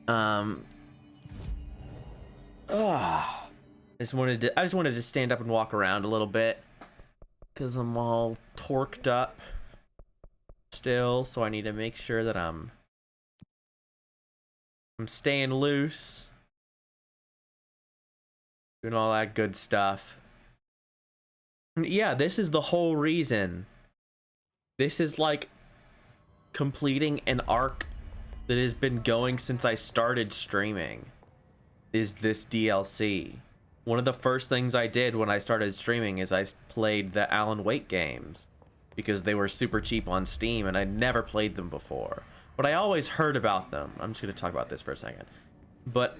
Um. I just wanted to stand up and walk around a little bit because I'm all torqued up still, so I need to make sure that I'm staying loose, doing all that good stuff. Yeah, this is the whole reason. This is like completing an arc that has been going since I started streaming. Is this DLC. One of the first things I did when I started streaming is I played the Alan Wake games because they were super cheap on Steam and I'd never played them before. But I always heard about them. I'm just going to talk about this for a second. But,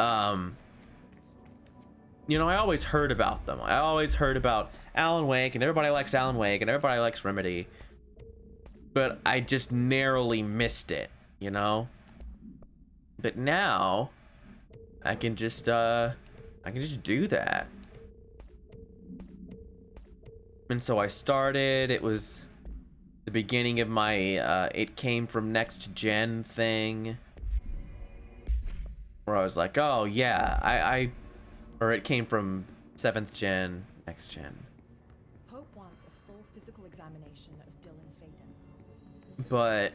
you know, I always heard about them. I always heard about Alan Wake, and everybody likes Alan Wake, and everybody likes Remedy. But I just narrowly missed it, you know? But now I can just do that. And so I started, it was the beginning of my it came from next gen thing, where I was like, oh yeah, or it came from 7th gen, next gen. Pope wants a full physical examination of Dylan Faden. But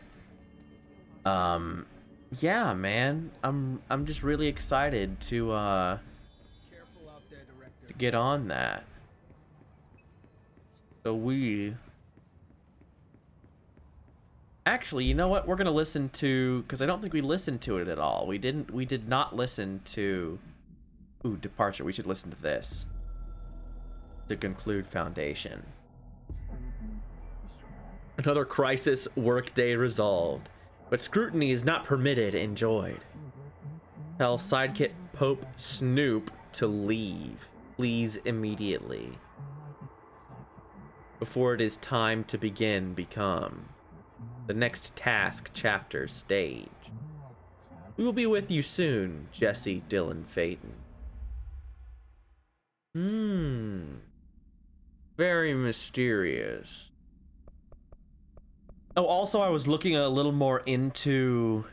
yeah, man, I'm just really excited to get on that. So actually, you know what? We're gonna listen to, because I don't think we listened to it at all. We did not listen to Departure. We should listen to this to conclude Foundation. Another crisis workday resolved, but scrutiny is not permitted, enjoyed. Tell sidekick Pope Snoop to leave, please, immediately, before it is time to become the next task chapter stage. We will be with you soon, Jesse Dylan Faden. Very mysterious. Oh, also, I was looking a little more into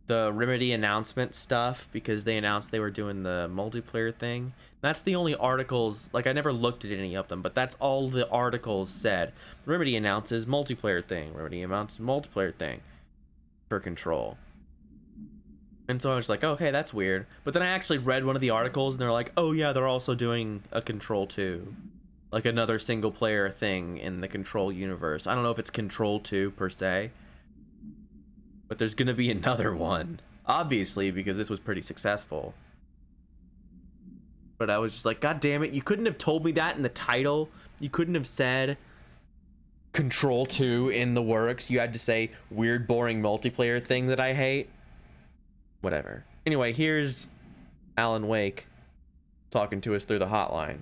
the Remedy announcement stuff because they announced they were doing the multiplayer thing. That's the only articles, like, I never looked at any of them, but that's all the articles said. Remedy announces multiplayer thing. Remedy announces multiplayer thing for Control. And so I was like, okay, that's weird. But then I actually read one of the articles and they're like, oh yeah, they're also doing a Control 2. Like another single player thing in the Control universe. I don't know if it's Control 2 per se, but there's gonna be another one, obviously, because this was pretty successful. But I was just like, god damn it, you couldn't have told me that in the title. You couldn't have said Control 2 in the works. You had to say weird, boring multiplayer thing that I hate. Whatever. Anyway, here's Alan Wake talking to us through the hotline.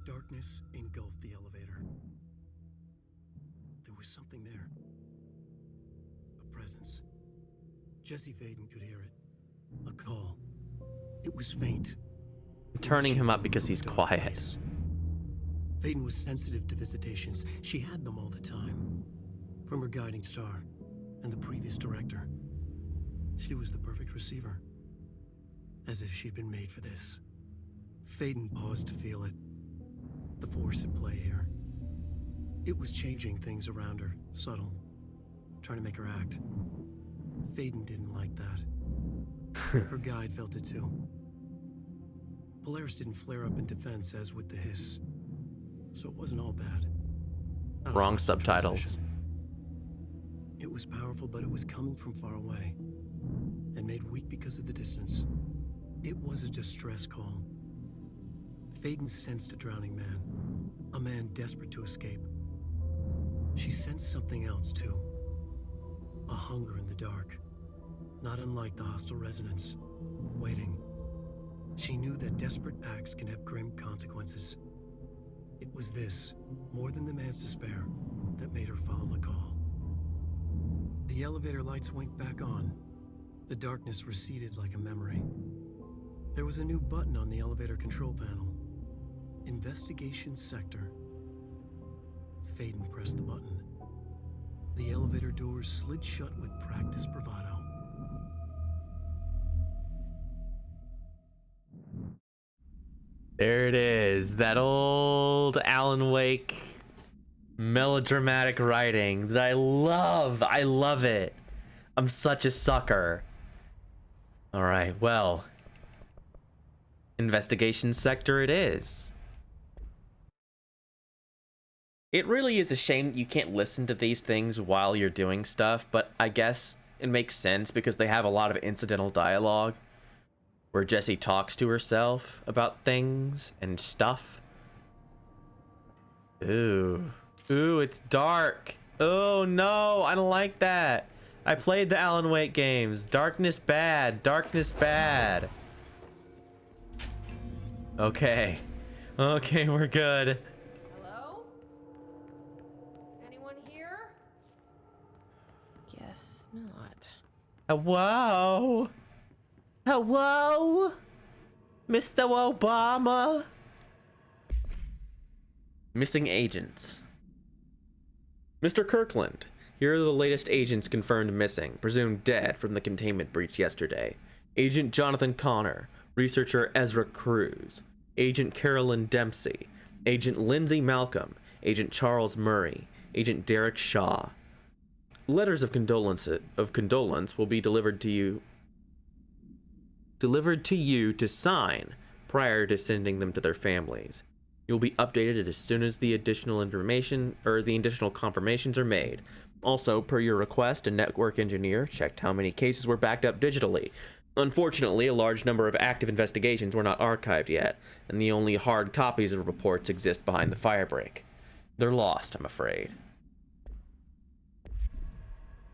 Darkness engulfed the elevator. There was something there. A presence. Jesse Faden could hear it. A call. It was faint. I'm turning him up because he's quiet. Faden was sensitive to visitations. She had them all the time. From her guiding star and the previous director. She was the perfect receiver. As if she'd been made for this. Faden paused to feel it. The force at play here. It was changing things around her, subtle, trying to make her act. Faden didn't like that. Her guide felt it too. Polaris didn't flare up in defense as with the hiss, so it wasn't all bad. Wrong subtitles. It was powerful, but it was coming from far away, and made weak because of the distance. It was a distress call. Faden sensed a drowning man, a man desperate to escape. She sensed something else too, a hunger in the dark, not unlike the hostile resonance, waiting. She knew that desperate acts can have grim consequences. It was this, more than the man's despair, that made her follow the call. The elevator lights winked back on. The darkness receded like a memory. There was a new button on the elevator control panel. Investigation Sector. Faden pressed the button. The elevator doors slid shut with practiced bravado. There it is, that old Alan Wake melodramatic writing that I love. I love it. I'm such a sucker. All right, well, investigation sector it is. It really is a shame that you can't listen to these things while you're doing stuff, but I guess it makes sense because they have a lot of incidental dialogue where Jessie talks to herself about things and stuff. Ooh. Ooh, it's dark. Oh no, I don't like that. I played the Alan Wake games. Darkness bad. Darkness bad. Okay. Okay, we're good. Hello? Anyone here? Guess not. Hello? Hello? Mr. Obama? Missing agents. Mr. Kirkland, here are the latest agents confirmed missing, presumed dead from the containment breach yesterday. Agent Jonathan Connor, researcher Ezra Cruz, Agent Carolyn Dempsey, Agent Lindsay Malcolm, Agent Charles Murray, Agent Derek Shaw. Letters of condolence will be delivered to you to sign prior to sending them to their families. You'll be updated as soon as the additional information or the additional confirmations are made. Also, per your request, a network engineer checked how many cases were backed up digitally. Unfortunately, a large number of active investigations were not archived yet, and the only hard copies of reports exist behind the firebreak. They're lost, I'm afraid.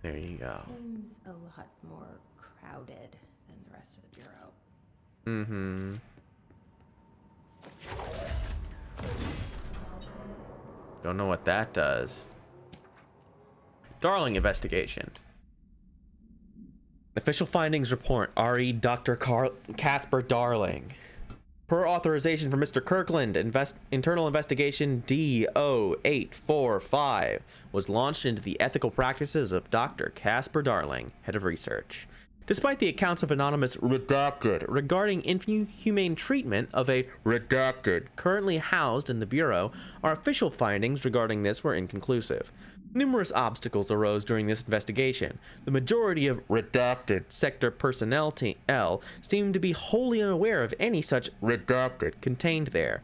There you go. Seems a lot more crowded than the rest of the bureau. Mm-hmm. Don't know what that does. Darling investigation. Official findings report RE Dr. Casper Darling. Per authorization from Mr. Kirkland, internal investigation D0845 was launched into the ethical practices of Dr. Casper Darling, head of research. Despite the accounts of anonymous redacted regarding inhumane treatment of a redacted currently housed in the Bureau, our official findings regarding this were inconclusive. Numerous obstacles arose during this investigation. The majority of redacted sector personnel seemed to be wholly unaware of any such redacted contained there.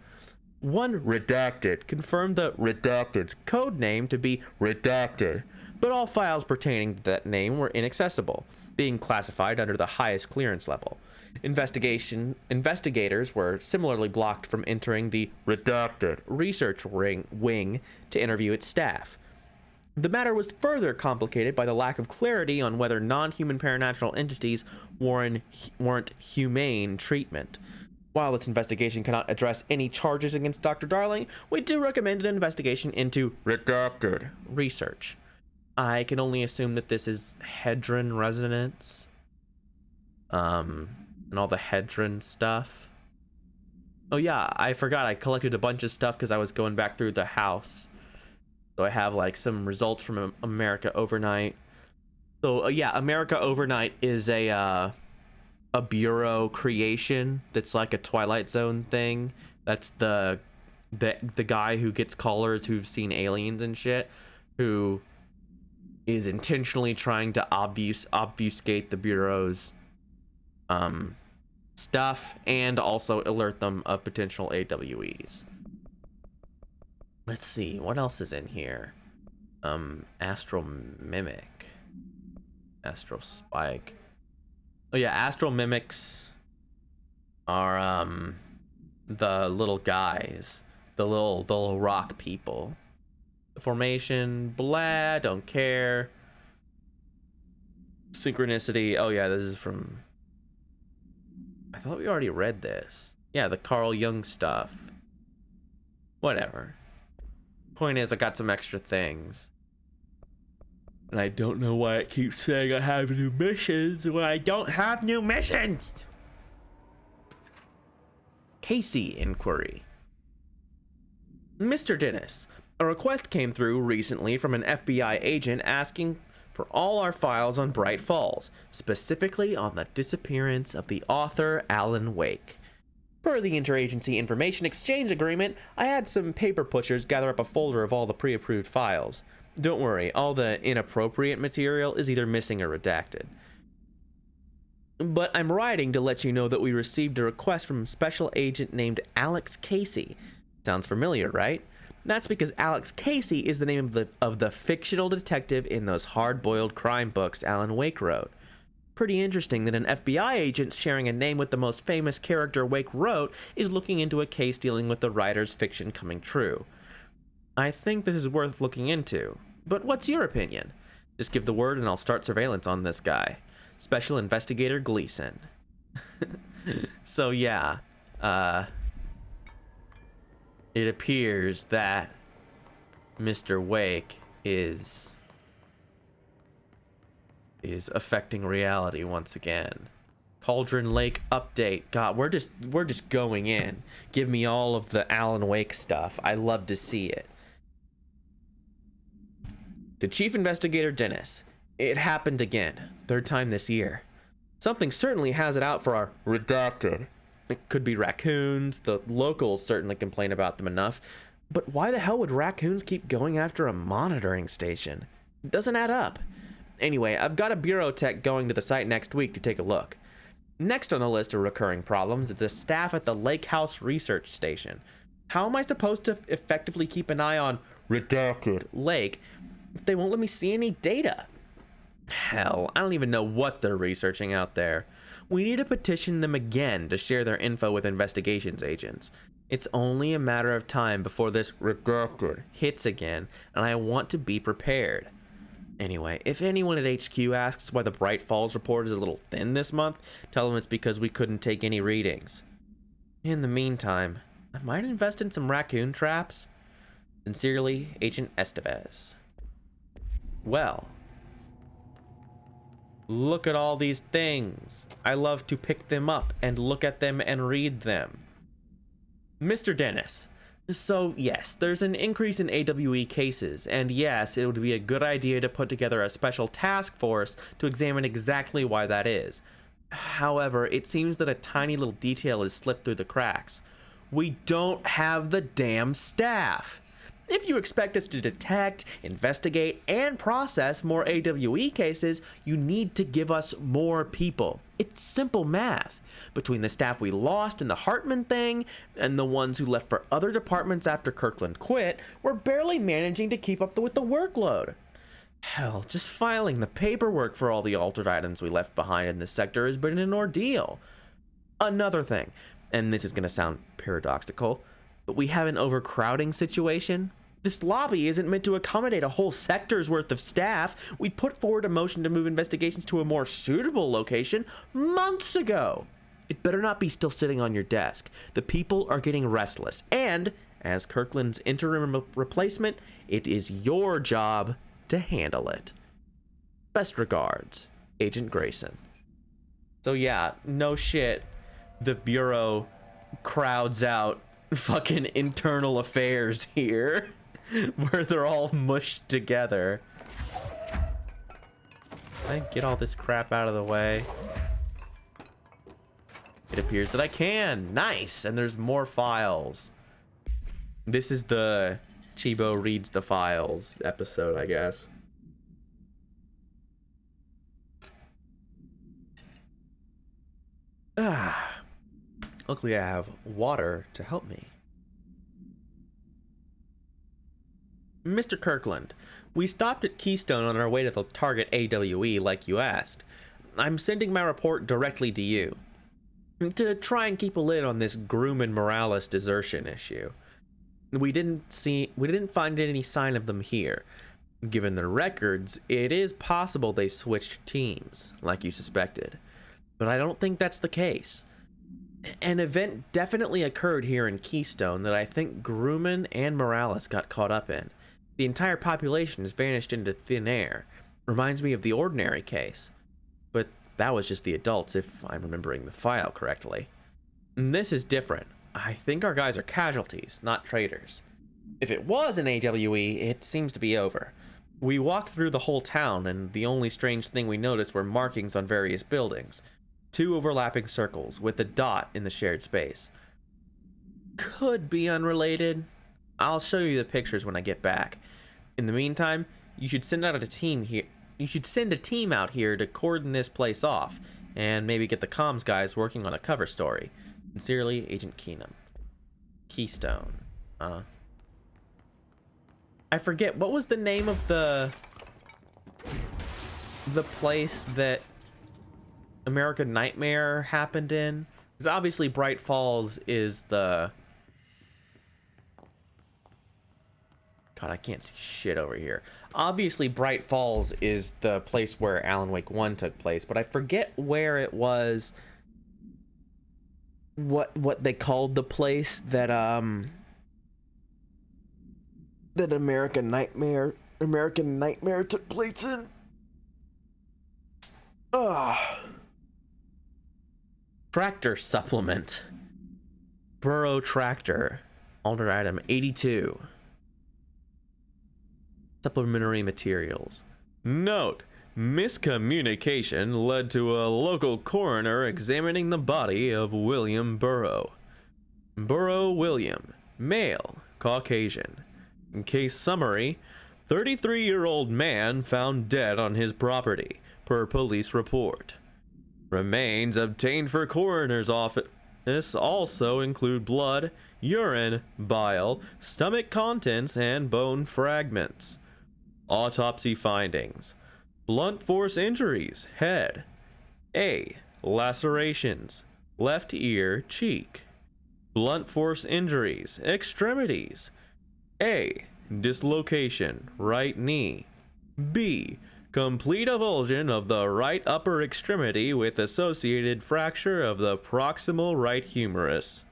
One redacted confirmed the redacted's code name to be redacted, but all files pertaining to that name were inaccessible, being classified under the highest clearance level. Investigators were similarly blocked from entering the redacted research wing to interview its staff. The matter was further complicated by the lack of clarity on whether non-human paranatural entities warrant humane treatment. While this investigation cannot address any charges against Dr. Darling, we do recommend an investigation into redacted research. I can only assume that this is Hedron resonance. And all the Hedron stuff. Oh yeah, I forgot I collected a bunch of stuff because I was going back through the house. So I have like some results from America Overnight. So yeah, America Overnight is a bureau creation that's like a Twilight Zone thing. That's the guy who gets callers who've seen aliens and shit, who is intentionally trying to obfuscate the bureau's stuff and also alert them of potential AWEs. Let's see, what else is in here? Astral Mimic. Astral Spike. Oh yeah, Astral Mimics are the little guys. The little rock people. The formation, blah, don't care. Synchronicity. Oh yeah, this is from, I thought we already read this. Yeah, the Carl Jung stuff. Whatever. Point is, I got some extra things. And I don't know why it keeps saying I have new missions when I don't have new missions. Casey inquiry. Mr. Dennis, A request came through recently from an FBI agent asking for all our files on Bright Falls, specifically on the disappearance of the author Alan Wake. Per the Interagency Information Exchange Agreement, I had some paper pushers gather up a folder of all the pre-approved files. Don't worry, all the inappropriate material is either missing or redacted. But I'm writing to let you know that we received a request from a special agent named Alex Casey. Sounds familiar, right? That's because Alex Casey is the name of the fictional detective in those hard-boiled crime books Alan Wake wrote. Pretty interesting that an FBI agent sharing a name with the most famous character Wake wrote is looking into a case dealing with the writer's fiction coming true. I think this is worth looking into, but what's your opinion? Just give the word and I'll start surveillance on this guy. Special Investigator Gleason. So yeah, it appears that Mr. Wake is affecting reality once again. Cauldron Lake update. God, we're just going in. Give me all of the Alan Wake stuff. I love to see it. The Chief Investigator Dennis. It happened again. Third time this year. Something certainly has it out for our redacted. It could be raccoons. The locals certainly complain about them enough. But why the hell would raccoons keep going after a monitoring station? It doesn't add up. Anyway, I've got a bureau tech going to the site next week to take a look. Next on the list of recurring problems is the staff at the Lake House Research Station. How am I supposed to effectively keep an eye on redacted Lake if they won't let me see any data? Hell, I don't even know what they're researching out there. We need to petition them again to share their info with investigations agents. It's only a matter of time before this redacted hits again, and I want to be prepared. Anyway, if anyone at HQ asks why the Bright Falls report is a little thin this month, tell them it's because we couldn't take any readings. In the meantime, I might invest in some raccoon traps. Sincerely, Agent Estevez. Well, look at all these things. I love to pick them up and look at them and read them. Mr. Dennis. So yes, there's an increase in AWE cases, and yes, it would be a good idea to put together a special task force to examine exactly why that is. However, it seems that a tiny little detail has slipped through the cracks. We don't have the damn staff. If you expect us to detect, investigate, and process more AWE cases, you need to give us more people. It's simple math. Between the staff we lost in the Hartman thing and the ones who left for other departments after Kirkland quit, we're barely managing to keep up with the workload. Hell, just filing the paperwork for all the altered items we left behind in this sector has been an ordeal. Another thing, and this is going to sound paradoxical, but we have an overcrowding situation. This lobby isn't meant to accommodate a whole sector's worth of staff. We put forward a motion to move investigations to a more suitable location months ago. It better not be still sitting on your desk. The people are getting restless. And, as Kirkland's interim replacement, it is your job to handle it. Best regards, Agent Grayson. So yeah, no shit. The Bureau crowds out fucking internal affairs here. Where they're all mushed together. Can I get all this crap out of the way? It appears that I can. Nice. And there's more files. This is the Chibo reads the files episode, I guess. Luckily I have water to help me. Mr. Kirkland, we stopped at Keystone on our way to the target AWE like you asked. I'm sending my report directly to you to try and keep a lid on this Groom and Morales desertion issue. We didn't find any sign of them here. Given their records, it is possible they switched teams, like you suspected. But I don't think that's the case. An event definitely occurred here in Keystone that I think Grumman and Morales got caught up in. The entire population has vanished into thin air. Reminds me of the Ordinary case. But that was just the adults, if I'm remembering the file correctly. And this is different. I think our guys are casualties, not traitors. If it was an AWE, it seems to be over. We walked through the whole town, and the only strange thing we noticed were markings on various buildings. 2 overlapping circles, with a dot in the shared space. Could be unrelated. I'll show you the pictures when I get back. In the meantime, you should send out a team here. You should send a team out here to cordon this place off, and maybe get the comms guys working on a cover story. Sincerely, Agent Keenum. Keystone. I forget, what was the name of the place that American Nightmare happened in? Because obviously Bright Falls is the... God, I can't see shit over here. Obviously Bright Falls is the place where Alan Wake 1 took place, but I forget where it was, what they called the place that that American Nightmare took place in. Tractor supplement. Burrow tractor. Alternate item 82. Supplementary materials. Note: miscommunication led to a local coroner examining the body of William Burrow. Burrow William, male, Caucasian. In case summary: 33-year-old man found dead on his property, per police report. Remains obtained for coroner's office also include blood, urine, bile, stomach contents, and bone fragments. Autopsy findings: blunt force injuries, head. A. Lacerations, left ear, cheek. Blunt force injuries, extremities. A. Dislocation, right knee. B. Complete avulsion of the right upper extremity with associated fracture of the proximal right humerus.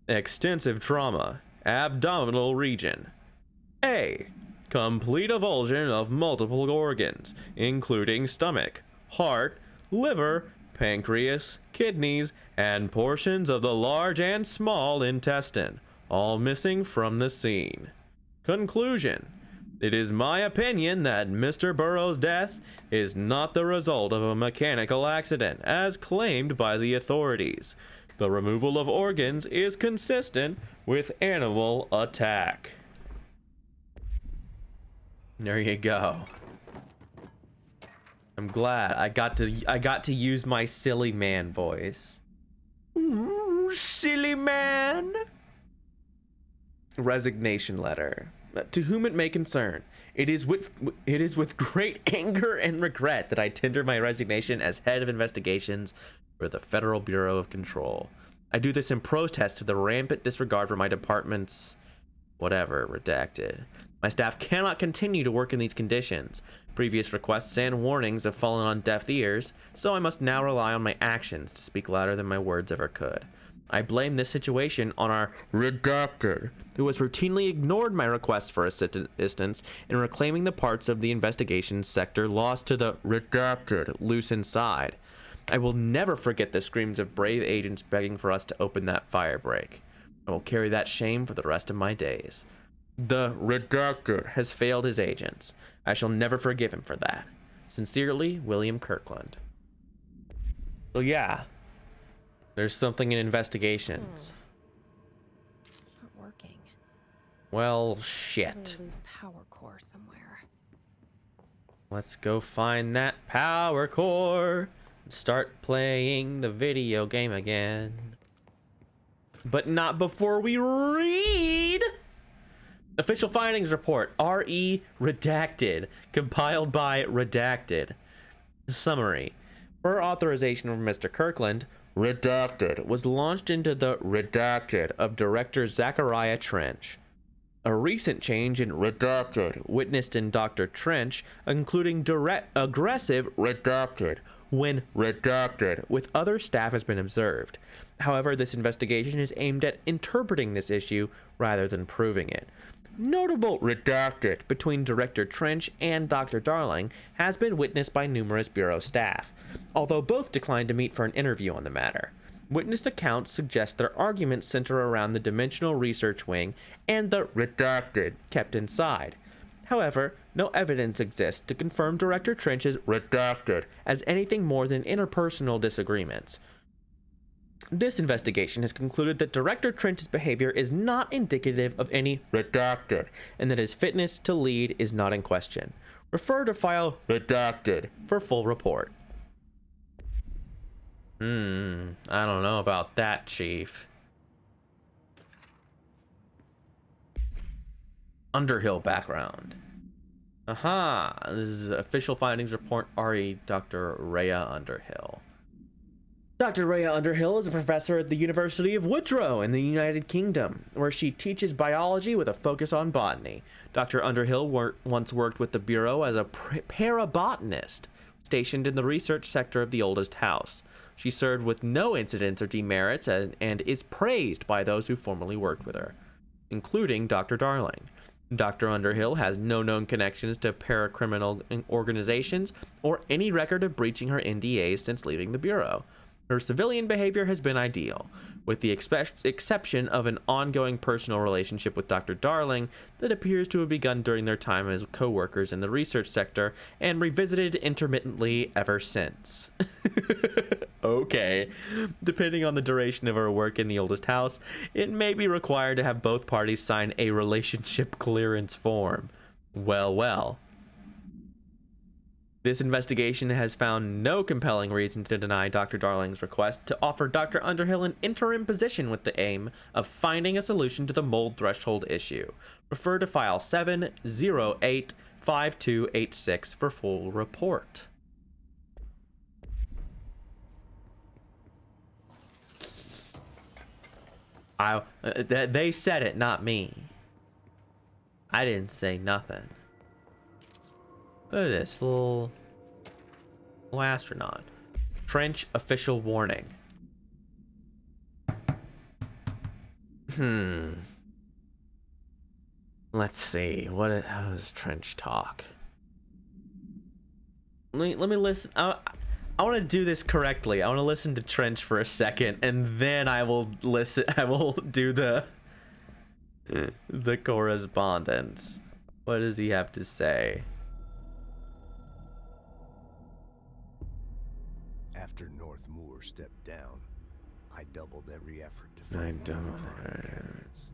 Extensive trauma, abdominal region. A. Complete avulsion of multiple organs, including stomach, heart, liver, pancreas, kidneys, and portions of the large and small intestine, all missing from the scene. Conclusion: it is my opinion that Mr. Burrow's death is not the result of a mechanical accident, as claimed by the authorities. The removal of organs is consistent with animal attack. There you go. I'm glad I got to use my silly man voice. Ooh, silly man. Resignation letter. To whom it may concern, it is with great anger and regret that I tender my resignation as head of investigations for the Federal Bureau of Control. I do this in protest to the rampant disregard for my department's whatever, redacted. My staff cannot continue to work in these conditions. Previous requests and warnings have fallen on deaf ears, so I must now rely on my actions to speak louder than my words ever could. I blame this situation on our redacted, who has routinely ignored my request for assistance in reclaiming the parts of the investigation sector lost to the redacted loose inside. I will never forget the screams of brave agents begging for us to open that firebreak. I will carry that shame for the rest of my days. The redacted has failed his agents. I shall never forgive him for that. Sincerely, William Kirkland. So yeah, there's something in investigations. Not working. Well, shit. Probably lose power core somewhere. Let's go find that power core and start playing the video game again. But not before we read Official Findings Report, RE Redacted, compiled by Redacted. Summary: per authorization from Mr. Kirkland, Redacted was launched into the Redacted of Director Zachariah Trench. A recent change in Redacted witnessed in Dr. Trench, including aggressive Redacted when Redacted with other staff, has been observed. However, this investigation is aimed at interpreting this issue rather than proving it. Notable Redacted between Director Trench and Dr. Darling has been witnessed by numerous Bureau staff, although both declined to meet for an interview on the matter. Witness accounts suggest their arguments center around the Dimensional Research Wing and the redacted kept inside. However, no evidence exists to confirm Director Trench's redacted as anything more than interpersonal disagreements. This investigation has concluded that Director Trench's behavior is not indicative of any redacted, and that his fitness to lead is not in question. Refer to file redacted for full report. I don't know about that, Chief. Underhill background. Aha, this is official findings report RE Dr. Rhea Underhill. Dr. Rhea Underhill is a professor at the University of Woodrow in the United Kingdom, where she teaches biology with a focus on botany. Dr. Underhill once worked with the Bureau as a parabotanist, stationed in the research sector of the oldest house. She served with no incidents or demerits and is praised by those who formerly worked with her, including Dr. Darling. Dr. Underhill has no known connections to paracriminal organizations or any record of breaching her NDAs since leaving the Bureau. Her civilian behavior has been ideal, with the exception of an ongoing personal relationship with Dr. Darling that appears to have begun during their time as co-workers in the research sector and revisited intermittently ever since. Okay. Depending on the duration of her work in the oldest house, it may be required to have both parties sign a relationship clearance form. Well. This investigation has found no compelling reason to deny Dr. Darling's request to offer Dr. Underhill an interim position with the aim of finding a solution to the mold threshold issue. Refer to file 7085286 for full report. They said it, not me. I didn't say nothing. Look at this little astronaut. Trench official warning. Let's see. How does Trench talk? Let me listen. I want to do this correctly. I want to listen to Trench for a second, and then I will listen. I will do the correspondence. What does he have to say? After North Moore stepped down, I doubled every effort to find candidates.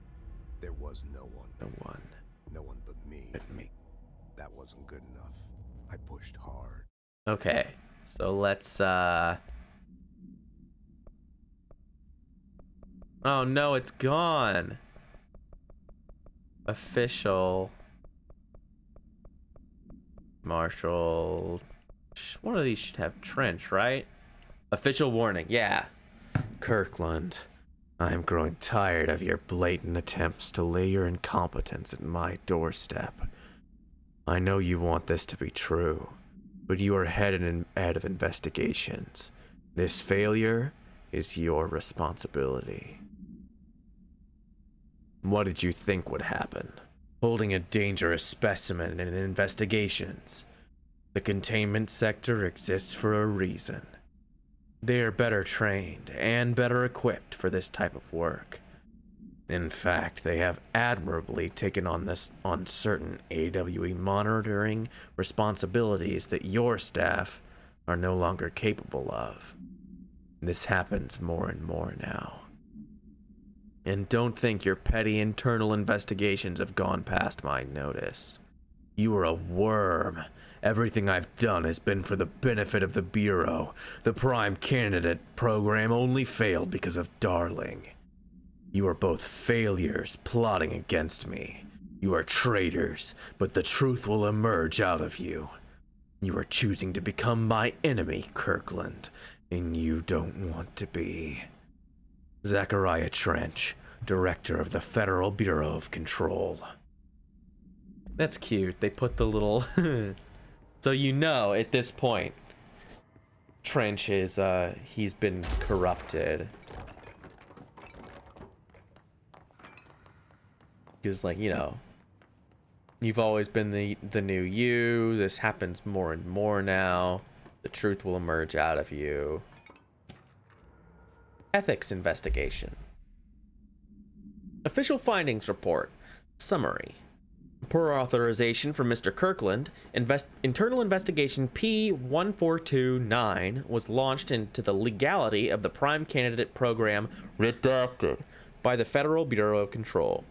There was no one. No one but me. That wasn't good enough. I pushed hard. Okay, so let's oh no, it's gone. Official Marshall. One of these should have Trench, right? Official warning, yeah. Kirkland, I am growing tired of your blatant attempts to lay your incompetence at my doorstep. I know you want this to be true, but you are head of investigations. This failure is your responsibility. What did you think would happen? Holding a dangerous specimen in investigations. The containment sector exists for a reason. They are better trained and better equipped for this type of work. In fact, they have admirably taken on certain AWE monitoring responsibilities that your staff are no longer capable of. This happens more and more now. And don't think your petty internal investigations have gone past my notice. You are a worm. Everything I've done has been for the benefit of the Bureau. The Prime Candidate program only failed because of Darling. You are both failures plotting against me. You are traitors, but the truth will emerge out of you. You are choosing to become my enemy, Kirkland, and you don't want to be. Zachariah Trench, Director of the Federal Bureau of Control. That's cute. They put the little... So you know, at this point, Trench is, he's been corrupted. Because, like, you know, you've always been the new you. This happens more and more now. The truth will emerge out of you. ethics investigation. Official findings report. Summary. Per authorization from Mr. Kirkland, internal investigation P1429 was launched into the legality of the prime candidate program redacted by the Federal Bureau of Control.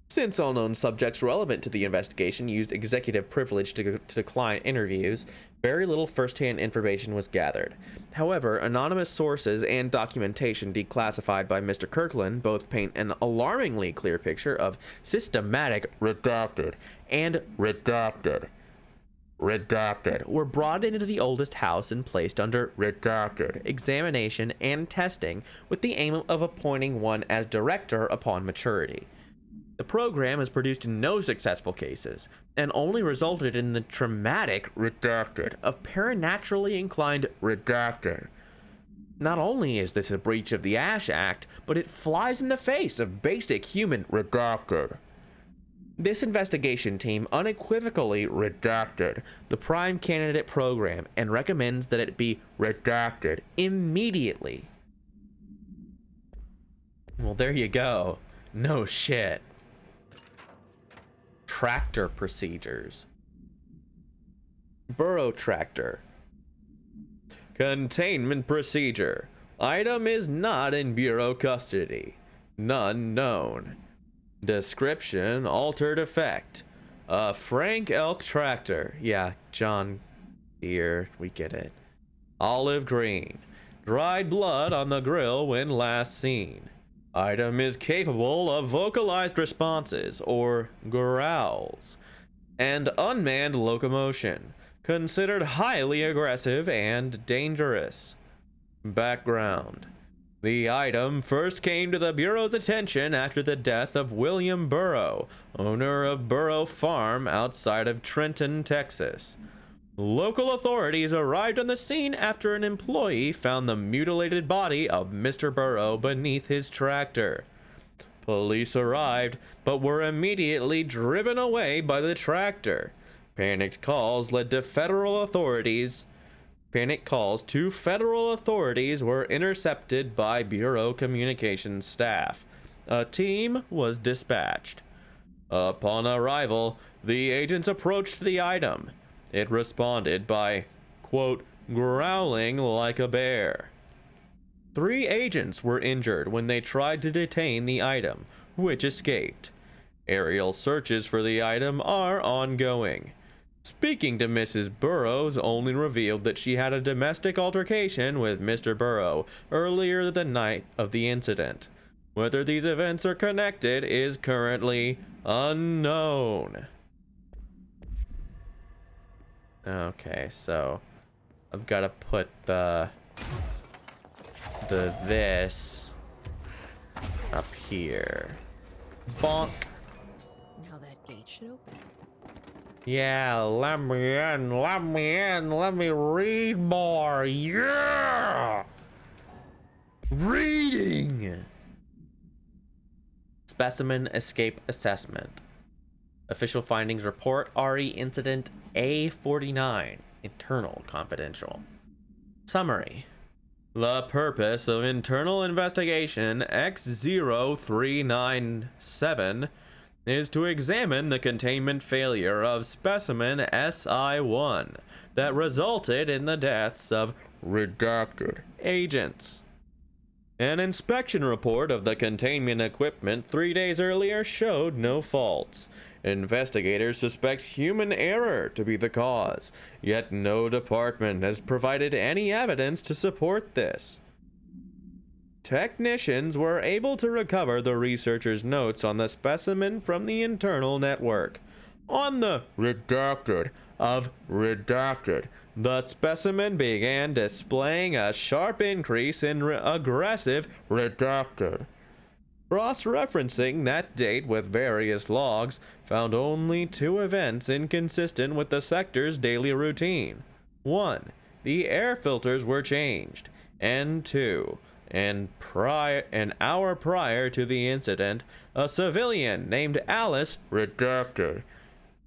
Since all known subjects relevant to the investigation used executive privilege to decline interviews, very little first-hand information was gathered. However, anonymous sources and documentation declassified by Mr. Kirkland both paint an alarmingly clear picture of systematic redacted and redacted were brought into the oldest house and placed under redacted examination and testing with the aim of appointing one as director upon maturity. The program has produced no successful cases, and only resulted in the traumatic redacted of paranaturally inclined redacted. Not only is this a breach of the Ash Act, but it flies in the face of basic human redacted. This investigation team unequivocally redacted the prime candidate program and recommends that it be redacted immediately. Well, there you go. No shit. Tractor procedures. Burrow tractor. Containment procedure. Item is not in Bureau custody. None known. Description altered effect. A Frank Elk tractor. Yeah, John Deere, we get it. Olive green. Dried blood on the grill when last seen. Item is capable of vocalized responses, or growls, and unmanned locomotion, considered highly aggressive and dangerous. Background. The item first came to the Bureau's attention after the death of William Burrow, owner of Burrow Farm outside of Trenton, Texas. Local authorities arrived on the scene after an employee found the mutilated body of Mr. Burrow beneath his tractor. Police arrived, but were immediately driven away by the tractor. Panicked calls to federal authorities were intercepted by Bureau communications staff. A team was dispatched. Upon arrival, the agents approached the item. It responded by, quote, growling like a bear. 3 agents were injured when they tried to detain the item, which escaped. Aerial searches for the item are ongoing. Speaking to Mrs. Burrows only revealed that she had a domestic altercation with Mr. Burrow earlier the night of the incident. Whether these events are connected is currently unknown. Okay, so I've got to put the this up here. Bonk. Now that gate should open. Yeah, let me in, let me read more. Yeah! Reading! Specimen escape assessment. Official findings report RE incident A49. Internal confidential. Summary. The purpose of internal investigation X0397 is to examine the containment failure of specimen SI1 that resulted in the deaths of redacted agents. An inspection report of the containment equipment 3 days earlier showed no faults. Investigators suspect human error to be the cause, yet no department has provided any evidence to support this. Technicians were able to recover the researchers' notes on the specimen from the internal network. On the redacted of redacted, the specimen began displaying a sharp increase in aggressive redacted. Cross-referencing that date with various logs found only 2 events inconsistent with the sector's daily routine. 1. The air filters were changed, and 2. An hour prior to the incident, a civilian named Alice redacted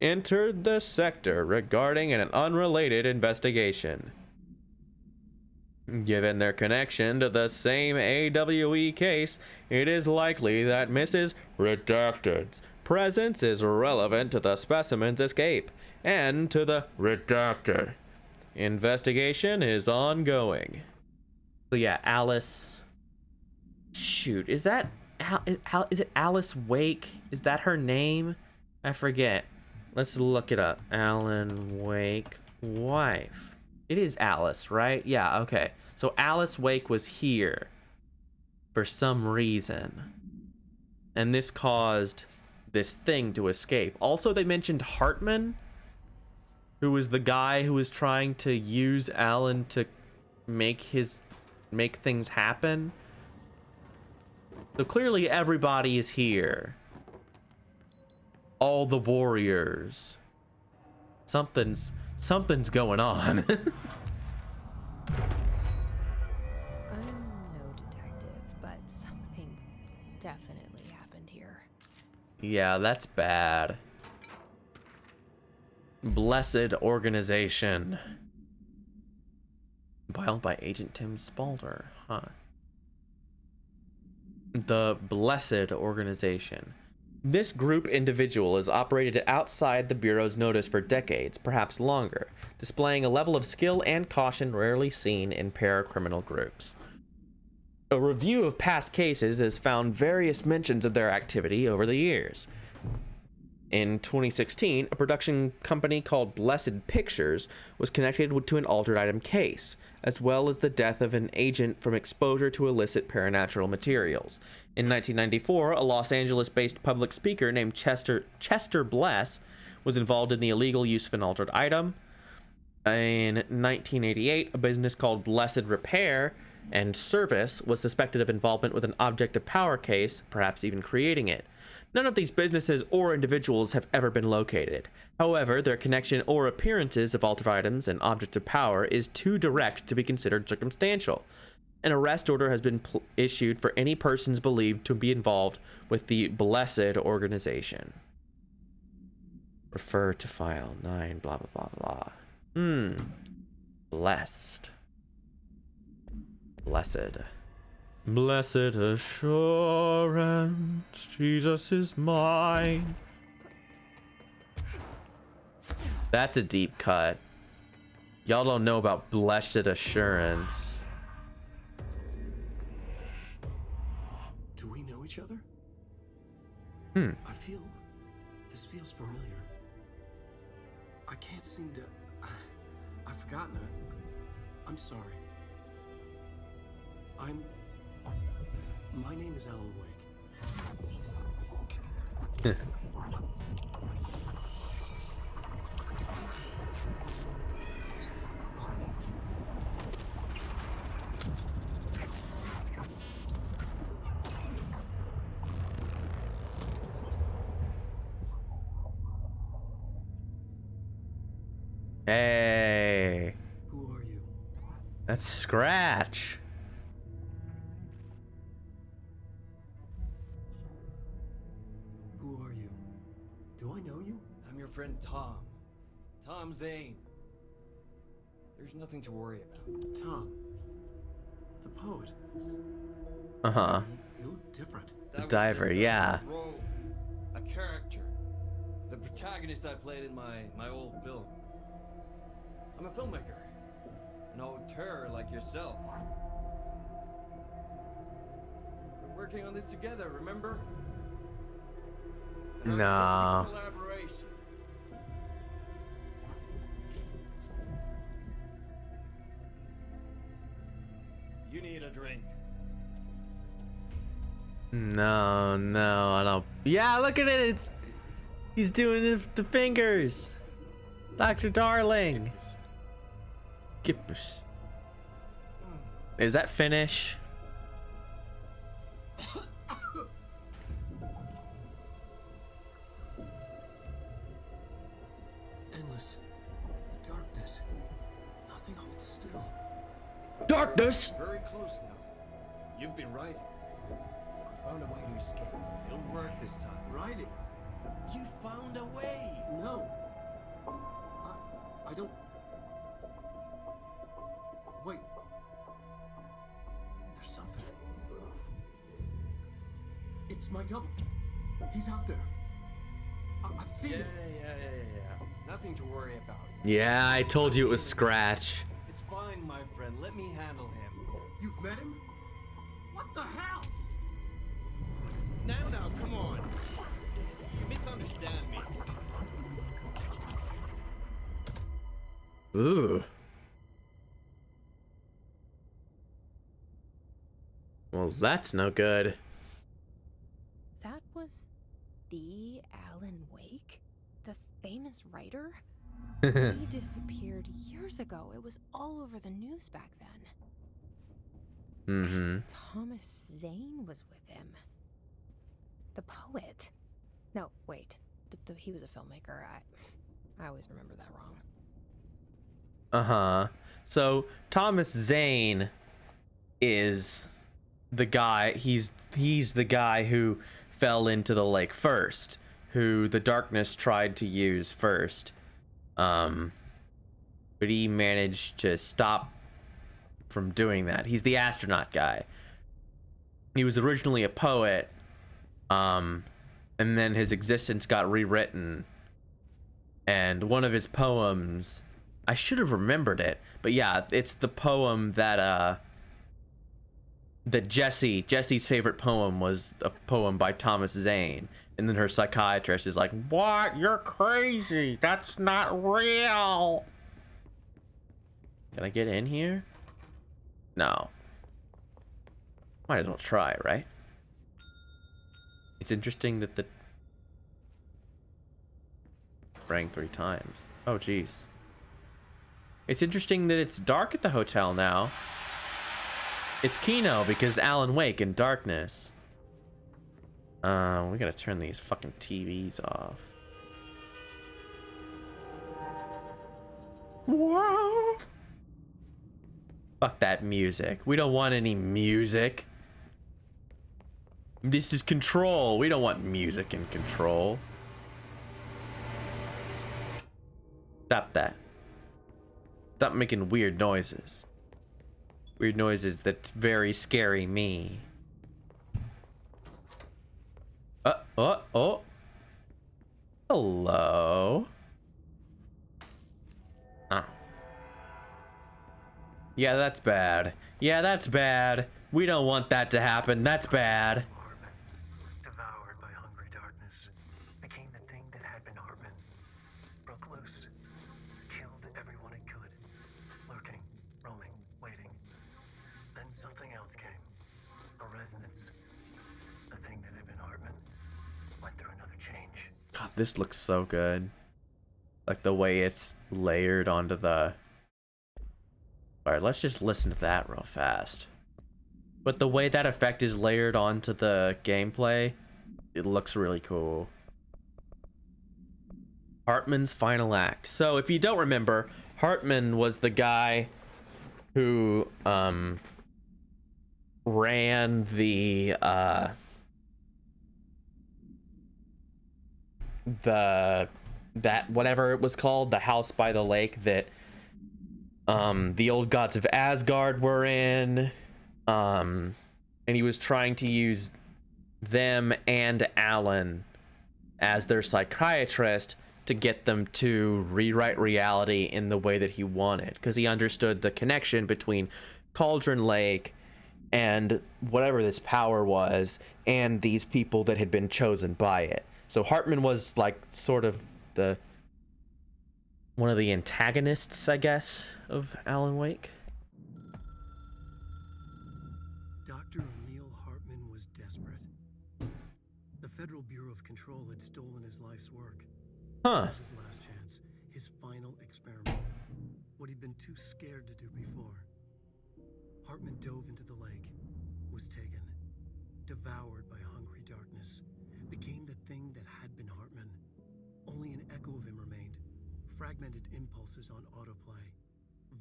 entered the sector regarding an unrelated investigation. Given their connection to the same AWE case, it is likely that Mrs. Redacted's presence is relevant to the specimen's escape and to the Redacted. Investigation is ongoing. So yeah, Alice. Shoot, is that is it Alice Wake? Is that her name? I forget. Let's look it up. Alan Wake wife. It is Alice, right? Yeah, okay. So Alice Wake was here for some reason. And this caused this thing to escape. Also, they mentioned Hartman, who was the guy who was trying to use Alan to make things happen. So clearly everybody is here. All the warriors. Something's going on. I'm no detective, but something definitely happened here. Yeah, that's bad. Blessed Organization. Compiled by Agent Tim Spalter. Huh. The Blessed Organization. This group individual has operated outside the Bureau's notice for decades, perhaps longer, displaying a level of skill and caution rarely seen in paracriminal groups. A review of past cases has found various mentions of their activity over the years. In 2016, a production company called Blessed Pictures was connected to an altered item case, as well as the death of an agent from exposure to illicit paranatural materials. In 1994, a Los Angeles-based public speaker named Chester Bless was involved in the illegal use of an altered item. In 1988, a business called Blessed Repair and Service was suspected of involvement with an object of power case, perhaps even creating it. None of these businesses or individuals have ever been located. However, their connection or appearances of altered items and objects of power is too direct to be considered circumstantial. An arrest order has been issued for any persons believed to be involved with the Blessed Organization. Refer to file 9, blah, blah, blah, blah. Blessed. Blessed assurance, Jesus is mine. That's a deep cut. Y'all don't know about blessed assurance. Do we know each other? This feels familiar. I can't seem to... I've forgotten it. I'm sorry. My name is Alan Wake. Hey. Who are you? That's Scratch. Who are you? Do I know you? I'm your friend Tom. Tom Zane. There's nothing to worry about. Tom. The poet. Uh-huh. You look different. That was Diver, just yeah. A role, a character. The protagonist I played in my old film. I'm a filmmaker. An auteur like yourself. We're working on this together, remember? An No. artistic collaboration. You need a drink. No, I don't. Yeah, look at it. He's doing the fingers. Dr. Darling. Kippers. Is that Finnish? Endless. Darkness. Nothing holds still. Darkness! Very close now. You've been writing. You found a way to escape. It'll work this time. Writing? You found a way! No. I don't... Wait. It's my double. He's out there. I've seen him. Yeah. Nothing to worry about. Yeah, I told you it was Scratch. It's fine, my friend. Let me handle him. You've met him? What the hell? Now, come on. You misunderstand me. Ooh. Well, that's no good. That was the Alan Wake? The famous writer? He disappeared years ago. It was all over the news back then. Mm-hmm. Thomas Zane was with him. The poet. No, wait. He was a filmmaker. I always remember that wrong. Uh-huh. So Thomas Zane is the guy, he's the guy who fell into the lake first, who the darkness tried to use first. But he managed to stop from doing that. He's the astronaut guy. He was originally a poet, and then his existence got rewritten. And one of his poems, I should have remembered it, but yeah, it's the poem that Jessie's favorite poem was a poem by Thomas Zane. And then her psychiatrist is like, "What? You're crazy. That's not real." Can I get in here? No. Might as well try, right? It's interesting that the rang 3 times. Oh, jeez. It's interesting that it's dark at the hotel now. It's Kino because Alan Wake in darkness. We gotta turn these fucking TVs off. Whoa. Fuck that music. We don't want any music. This is Control. We don't want music in Control. Stop that. Stop making weird noises. Weird noises that very scary me. Oh. Hello. Oh. Yeah, that's bad. Yeah, that's bad. We don't want that to happen. That's bad. Hartman, devoured by hungry darkness, became the thing that had been Hartman. Broke loose, killed everyone it could, lurking, roaming, waiting. Then something else came, a resonance. The thing that had been Hartman went through another change. God, this looks so good. Like the way it's layered onto the... Alright, let's just listen to that real fast. But the way that effect is layered onto the gameplay, it looks really cool. Hartman's final act. So if you don't remember, Hartman was the guy who ran the that whatever it was called, the house by the lake that the old gods of Asgard were in, and he was trying to use them and Alan as their psychiatrist to get them to rewrite reality in the way that he wanted, because he understood the connection between Cauldron Lake and whatever this power was and these people that had been chosen by it. So Hartman was like sort of the one of the antagonists, I guess, of Alan Wake. Dr. Emil Hartman was desperate. The Federal Bureau of Control had stolen his life's work. Huh. This was his last chance, his final experiment. What he'd been too scared to do before. Hartman dove into the lake, was taken, devoured by hungry darkness, became the thing that had been Hartman. Only an echo of him remained, fragmented impulses on autoplay,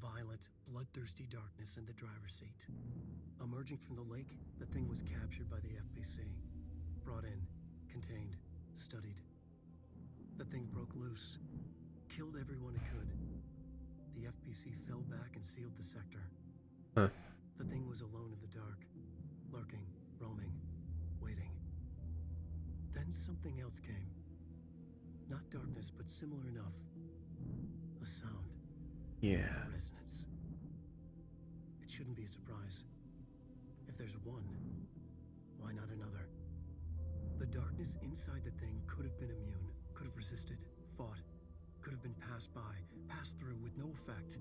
violent, bloodthirsty darkness in the driver's seat. Emerging from the lake, the thing was captured by the FBC, brought in, contained, studied. The thing broke loose, killed everyone it could. The FBC fell back and sealed the sector. Huh. The thing was alone in the dark, lurking, roaming, waiting. Then something else came. Not darkness, but similar enough. A sound. Yeah. A resonance. It shouldn't be a surprise. If there's one, why not another? The darkness inside the thing could have been immune, could have resisted, fought, could have been passed by, passed through with no effect.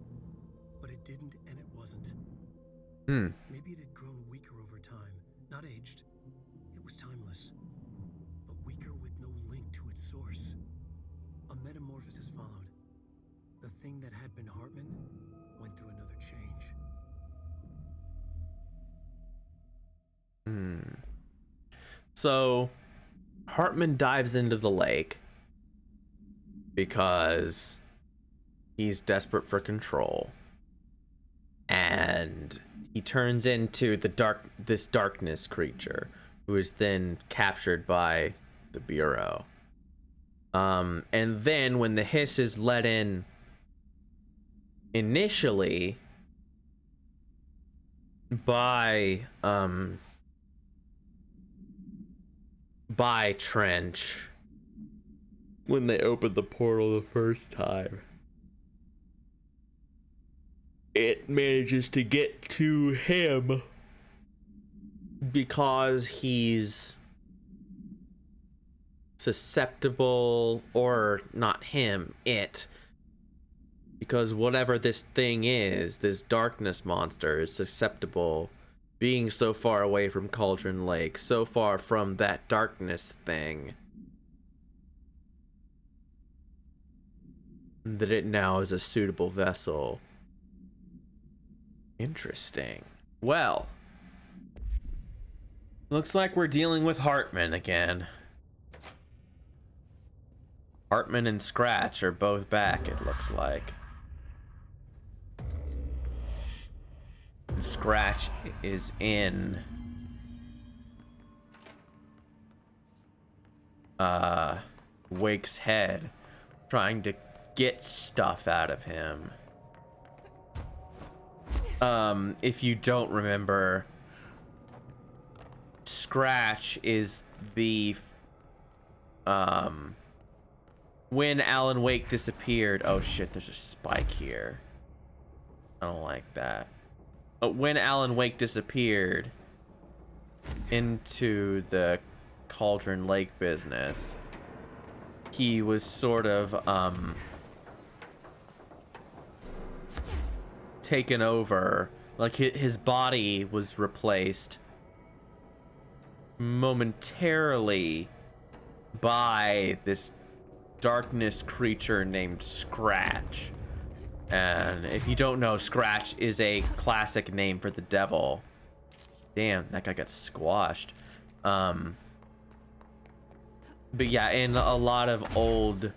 But it didn't, and it wasn't. Maybe it had grown weaker over time, not aged. It was timeless, but weaker with no link to its source. A metamorphosis followed. The thing that had been Hartman went through another change. So Hartman dives into the lake because he's desperate for control, and he turns into this darkness creature, who is then captured by the Bureau. And then when the hiss is let in initially by Trench, when they opened the portal the first time, it manages to get to him because he's susceptible, or not him, it. Because whatever this thing is, this darkness monster, is susceptible, being so far away from Cauldron Lake, so far from that darkness thing, that it now is a suitable vessel. Interesting. Well, looks like we're dealing with Hartman again. Hartman and Scratch are both back, it looks like. Scratch is in Wake's head, trying to get stuff out of him. If you don't remember, Scratch is the when Alan Wake disappeared. Oh shit, there's a spike here. I don't like that. But when Alan Wake disappeared into the Cauldron Lake business, he was sort of taken over. Like his body was replaced momentarily by this darkness creature named Scratch. And if you don't know, Scratch is a classic name for the devil. Damn, that guy got squashed. But yeah, in a lot of old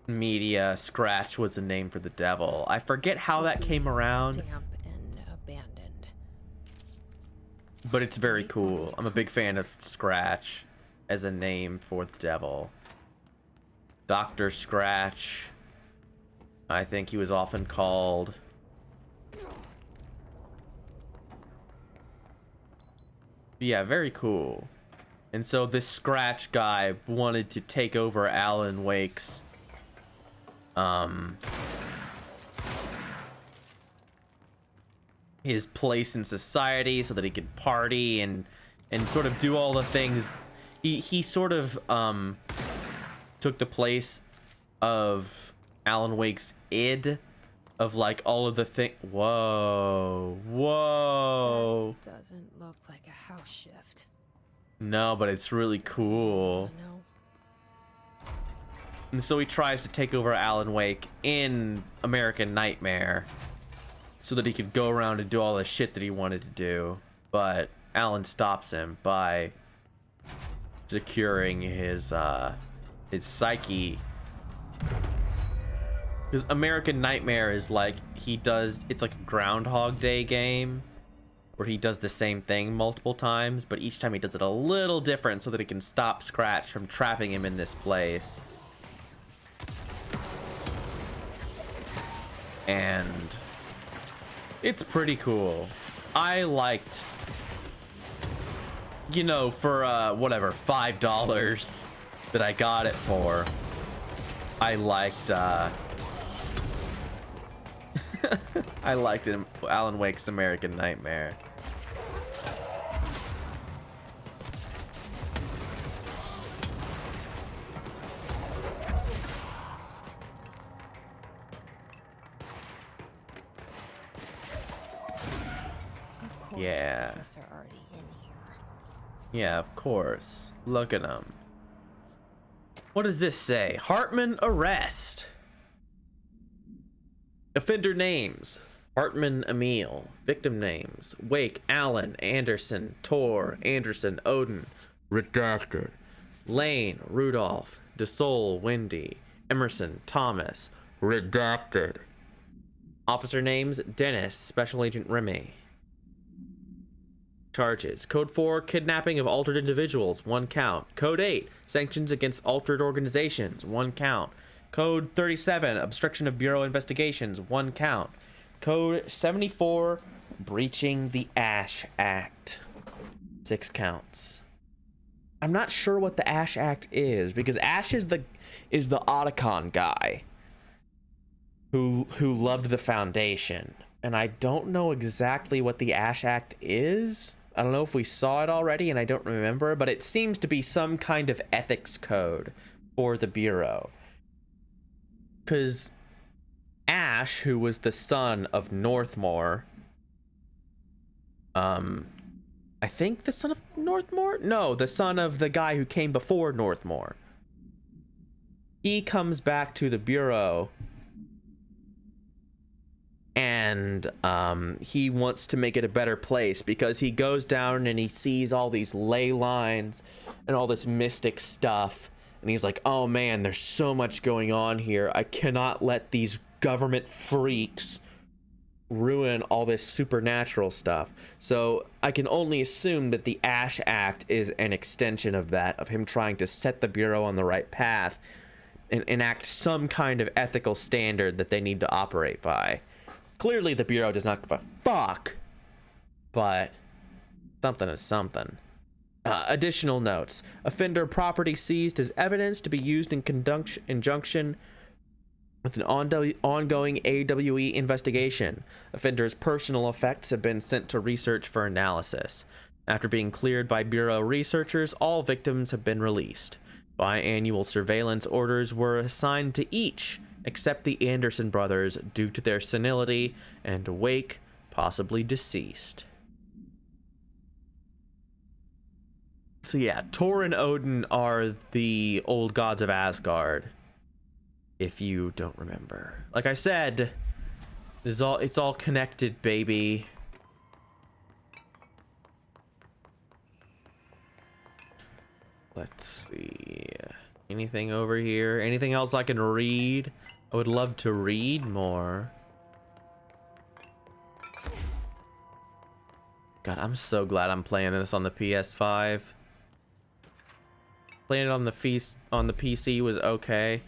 media, Scratch was a name for the devil. I forget how that came around. Damp and abandoned. But it's very cool. I'm a big fan of Scratch as a name for the devil. Dr. Scratch, I think he was often called. Yeah, very cool. And so this Scratch guy wanted to take over Alan Wake's his place in society so that he could party and sort of do all the things. He sort of took the place of Alan Wake's id, of like all of the thing. Whoa. Doesn't look like a house shift. No, but it's really cool. No. And so he tries to take over Alan Wake in American Nightmare so that he could go around and do all the shit that he wanted to do. But Alan stops him by securing his psyche. Because American Nightmare is like, it's like a Groundhog Day game where he does the same thing multiple times, but each time he does it a little different so that he can stop Scratch from trapping him in this place. And it's pretty cool. I liked you know, for whatever, $5 that I got it for, I liked I liked it, Alan Wake's American Nightmare. Of course, Yeah. I guess they're already in here. Yeah, of course. Look at them. What does this say? Hartman arrest. Offender names: Hartman Emil. Victim names: Wake, Allen, Anderson, Tor, Anderson, Odin. Redacted. Lane, Rudolph, DeSole, Wendy, Emerson, Thomas. Redacted. Officer names: Dennis, Special Agent Remy. Charges: Code 4, kidnapping of altered individuals, 1 count. Code 8, sanctions against altered organizations, 1 count. Code 37, obstruction of Bureau investigations, 1 count. Code 74, breaching the Ash Act, 6 counts. I'm not sure what the Ash Act is, because Ash is the Otacon guy who loved the Foundation, and I don't know exactly what the Ash Act is. I don't know if we saw it already and I don't remember, but it seems to be some kind of ethics code for the Bureau. Because Ash, who was the son of Northmore, I think the son of Northmore? No, the son of the guy who came before Northmore. He comes back to the Bureau and he wants to make it a better place because he goes down and he sees all these ley lines and all this mystic stuff, and he's like, oh man, there's so much going on here. I cannot let these government freaks ruin all this supernatural stuff. So I can only assume that the Ash Act is an extension of that, of him trying to set the Bureau on the right path and enact some kind of ethical standard that they need to operate by. Clearly the Bureau does not give a fuck, but something is something. Additional notes: offender property seized as evidence to be used in conjunction with an ongoing AWE investigation. Offender's personal effects have been sent to research for analysis. After being cleared by Bureau researchers, all victims have been released. Biannual surveillance orders were assigned to each, except the Anderson brothers, due to their senility, and Wake, possibly deceased. So yeah, Tor and Odin are the old gods of Asgard, if you don't remember. Like I said, it's all connected, baby. Let's see. Anything over here? Anything else I can read? I would love to read more. God, I'm so glad I'm playing this on the PS5. Playing it on the PC was okay.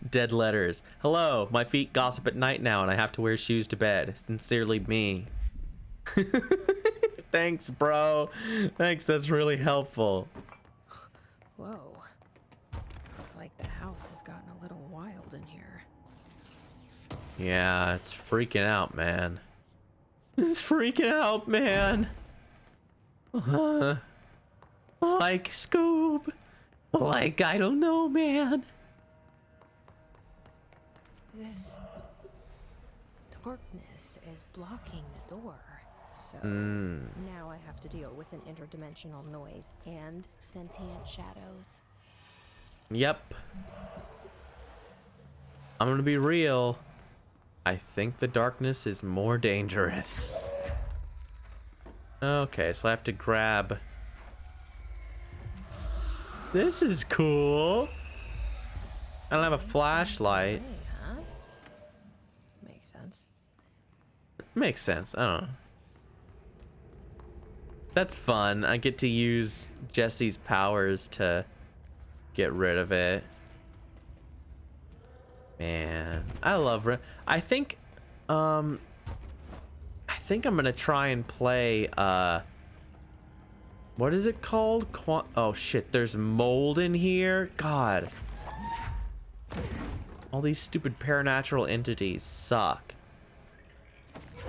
Dead letters. Hello, my feet gossip at night now and I have to wear shoes to bed. Sincerely, me. Thanks, bro. Thanks, that's really helpful. Whoa. Looks like the house has gotten a little wild in here. Yeah, it's freaking out, man. It's freaking out, man. Like Scoob. Like, I don't know, man. This darkness is blocking the door. So now I have to deal with an interdimensional noise and sentient shadows. Yep. I'm gonna be real. I think the darkness is more dangerous. Okay, so I have to grab... This is cool. I don't have a flashlight. Hey, huh? Makes sense. Makes sense. I don't know. That's fun. I get to use Jesse's powers to get rid of it. Man, I love I think I'm gonna try and play What is it called? Oh shit, there's mold in here? God. All these stupid paranatural entities suck.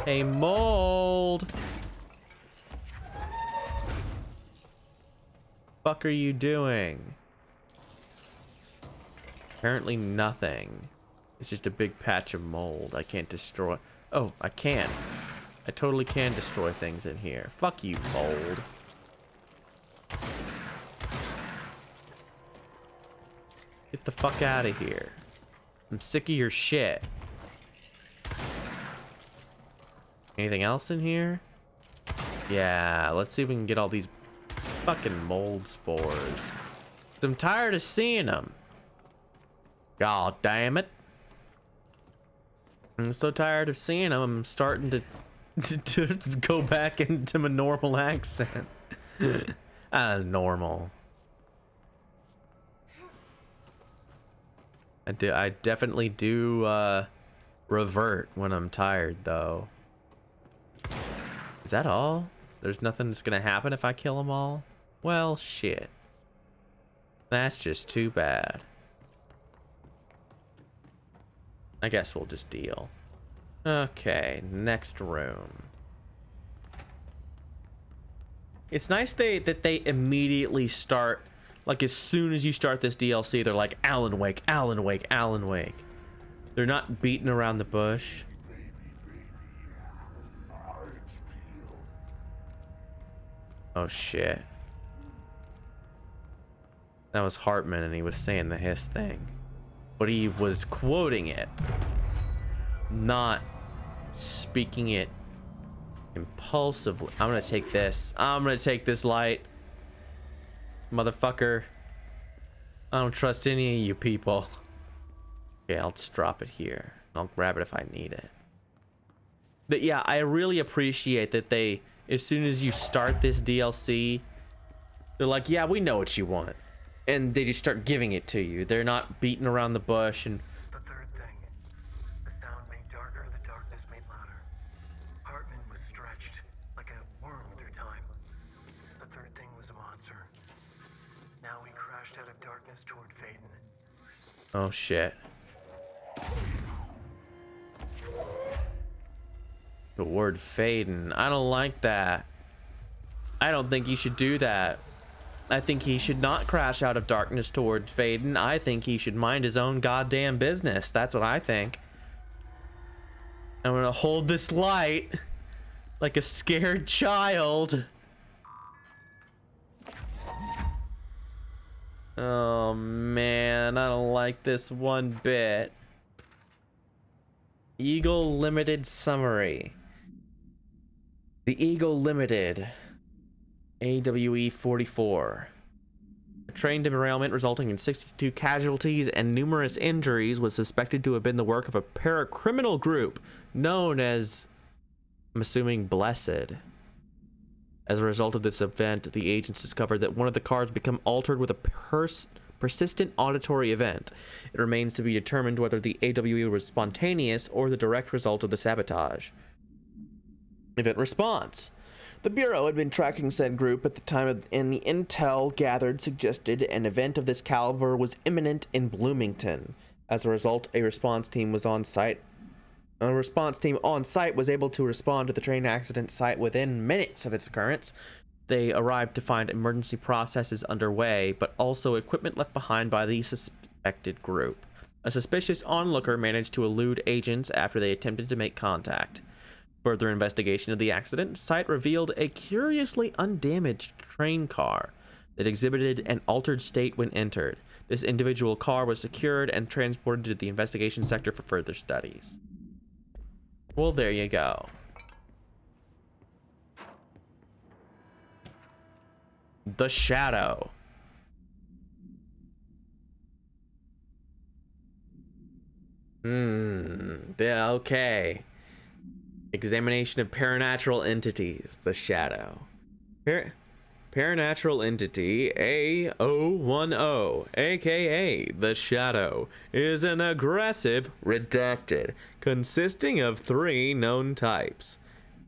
Hey, mold! Fuck are you doing? Apparently nothing. It's just a big patch of mold I can't destroy. Oh, I can. I totally can destroy things in here. Fuck you, mold. Get the fuck out of here. I'm sick of your shit. Anything else in here? Yeah, let's see if we can get all these fucking mold spores. I'm tired of seeing them. God damn it. I'm so tired of seeing them, I'm starting to to go back into my normal accent. Normal. I definitely do revert when I'm tired though. Is that all? There's nothing that's gonna happen if I kill them all? Well, shit. That's just too bad. I guess we'll just deal. Okay, next room. It's nice that they immediately start, like as soon as you start this DLC, they're like, Alan Wake, Alan Wake, Alan Wake. They're not beating around the bush. Oh shit. That was Hartman and he was saying the hiss thing. But he was quoting it, not speaking it impulsively. I'm gonna take this. I'm gonna take this light. Motherfucker. I don't trust any of you people. Okay, I'll just drop it here. I'll grab it if I need it. But yeah, I really appreciate that they, as soon as you start this DLC, they're like, yeah, we know what you want. And they just start giving it to you. They're not beating around the bush and... The third thing. The sound made darker, the darkness made louder. Hartman was stretched, like a worm through time. The third thing was a monster. Now we crashed out of darkness toward Faden. Oh, shit. The word Faden. I don't like that. I don't think you should do that. I think he should not crash out of darkness towards Faden. I think he should mind his own goddamn business. That's what I think. I'm gonna hold this light like a scared child. Oh man, I don't like this one bit. Eagle Limited summary. The Eagle Limited, AWE 44. A train derailment resulting in 62 casualties and numerous injuries was suspected to have been the work of a paracriminal group known as, I'm assuming, Blessed. As a result of this event, the agents discovered that one of the cars became altered with a persistent auditory event. It remains to be determined whether the AWE was spontaneous or the direct result of the sabotage. Event response. The Bureau had been tracking said group at the time, and the intel gathered suggested an event of this caliber was imminent in Bloomington. As a result, a response team on site was able to respond to the train accident site within minutes of its occurrence. They arrived to find emergency processes underway, but also equipment left behind by the suspected group. A suspicious onlooker managed to elude agents after they attempted to make contact. Further investigation of the accident site revealed a curiously undamaged train car that exhibited an altered state when entered. This individual car was secured and transported to the investigation sector for further studies. Well, there you go. The Shadow. Yeah, okay. Examination of paranatural entities. The Shadow. Paranatural entity A010, aka the Shadow, is an aggressive redacted consisting of 3 known types.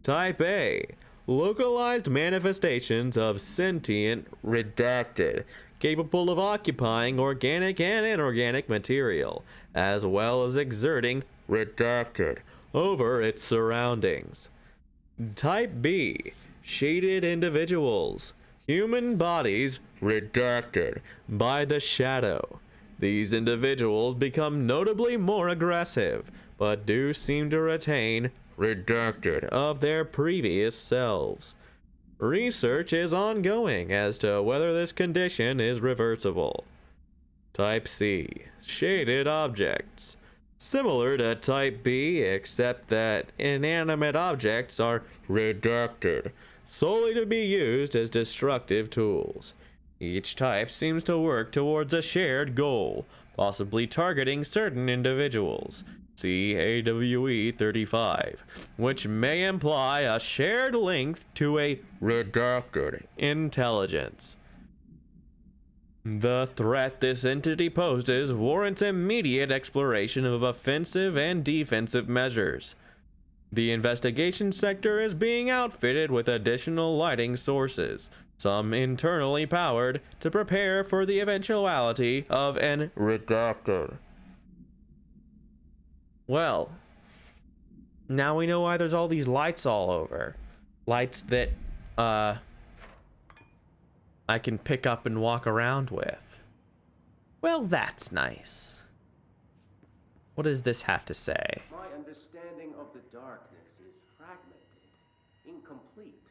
Type A, localized manifestations of sentient redacted, capable of occupying organic and inorganic material, as well as exerting redacted over its surroundings. Type B, shaded individuals, human bodies redacted by the shadow. These individuals become notably more aggressive, but do seem to retain redacted of their previous selves. Research is ongoing as to whether this condition is reversible. Type C, shaded objects. Similar to Type B, except that inanimate objects are redacted, solely to be used as destructive tools. Each type seems to work towards a shared goal, possibly targeting certain individuals. See AWE 35, which may imply a shared link to a redacted intelligence. The threat this entity poses warrants immediate exploration of offensive and defensive measures. The investigation sector is being outfitted with additional lighting sources, some internally powered, to prepare for the eventuality of an redacted. Well, now we know why there's all these lights all over. Lights that, I can pick up and walk around with. Well, that's nice. What does this have to say? My understanding of the darkness is fragmented, incomplete.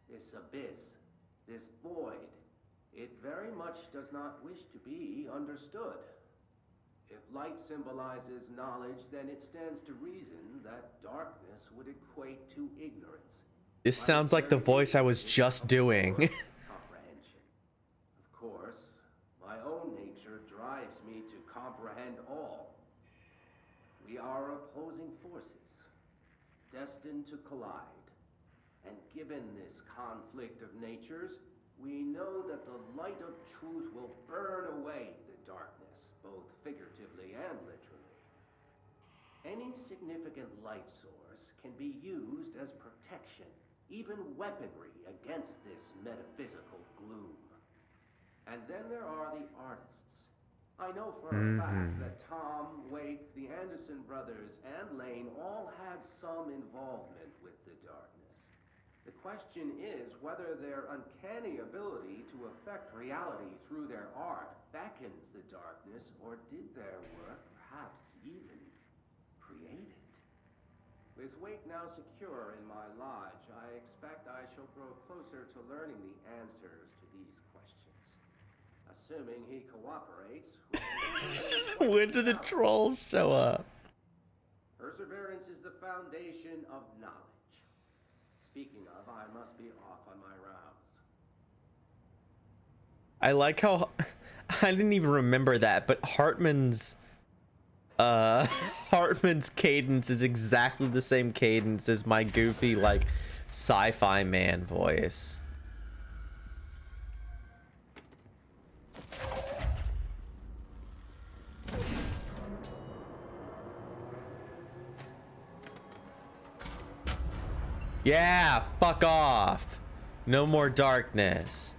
This abyss, this void, it very much does not wish to be understood. If light symbolizes knowledge, then it stands to reason that darkness would equate to ignorance. This sounds like the voice I was just doing. Comprehension. Of course, my own nature drives me to comprehend all. We are opposing forces, destined to collide. And given this conflict of natures, we know that the light of truth will burn away the darkness, both figuratively and literally. Any significant light source can be used as protection, even weaponry, against this metaphysical gloom. And then there are the artists. I know for a fact that Tom, Wake, the Anderson brothers, and Lane all had some involvement with the darkness. The question is whether their uncanny ability to affect reality through their art beckons the darkness, or did their work perhaps even create it? With Wake now secure in my lodge, I expect I shall grow closer to learning the answers to these questions. Assuming he cooperates. When do the trolls show up? Perseverance is the foundation of knowledge. Speaking of, I must be off on my rounds. I like how I didn't even remember that, but Hartman's cadence is exactly the same cadence as my goofy, like, sci-fi man voice. Yeah, fuck off. No more darkness.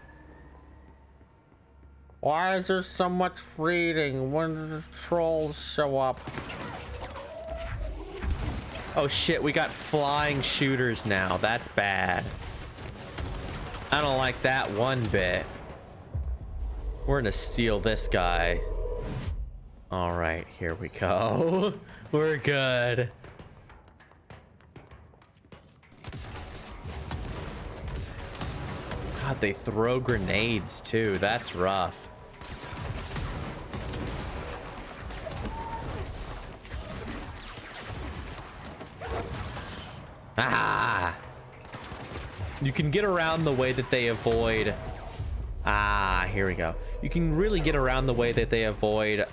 Why is there so much reading? When do the trolls show up? Oh shit, we got flying shooters now. That's bad. I don't like that one bit. We're gonna steal this guy. All right, here we go. We're good. God, they throw grenades too. That's rough. Ah! You can get around the way that they avoid. Ah, here we go. You can really get around the way that they avoid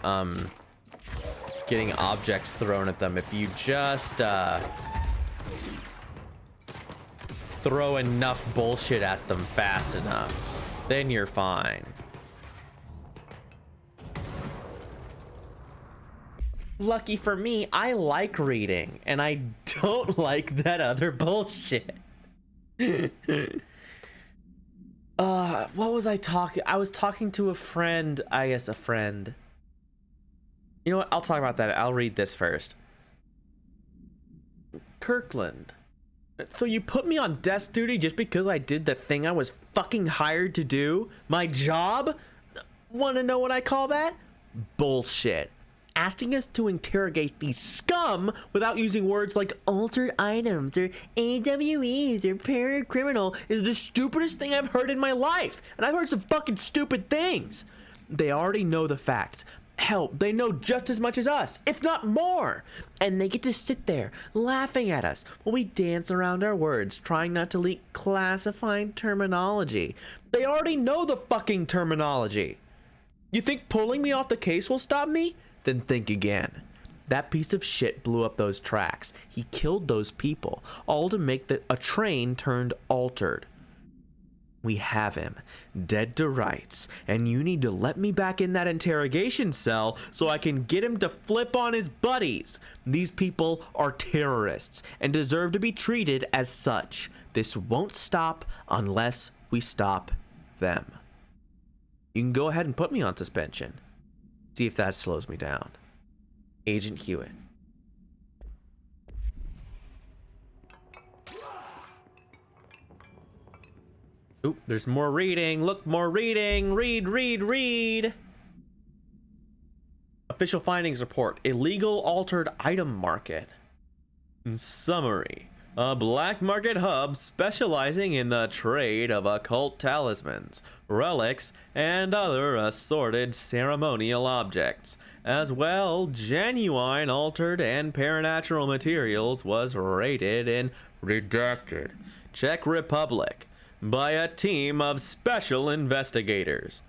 getting objects thrown at them if you just throw enough bullshit at them fast enough. Then you're fine. Lucky for me, I like reading, and I don't like that other bullshit. What was I talking? I was talking to a friend. I guess a friend. You know what? I'll talk about that. I'll read this first. Kirkland. So you put me on desk duty just because I did the thing I was fucking hired to do? My job? Want to know what I call that? Bullshit. Asking us to interrogate these scum without using words like altered items or AWEs or paracriminal is the stupidest thing I've heard in my life. And I've heard some fucking stupid things. They already know the facts. Hell, they know just as much as us, if not more. And they get to sit there laughing at us while we dance around our words, trying not to leak classifying terminology. They already know the fucking terminology. You think pulling me off the case will stop me? Then think again. That piece of shit blew up those tracks. He killed those people, all to make a train turned altered. We have him, dead to rights, and you need to let me back in that interrogation cell so I can get him to flip on his buddies. These people are terrorists and deserve to be treated as such. This won't stop unless we stop them. You can go ahead and put me on suspension. See if that slows me down. Agent Hewitt. Oop, there's more reading. Look, more reading. Read. Official findings report. Illegal altered item market. Summary. A black market hub specializing in the trade of occult talismans, relics, and other assorted ceremonial objects. As well, genuine altered and paranatural materials was raided in Redacted, Czech Republic, by a team of special investigators.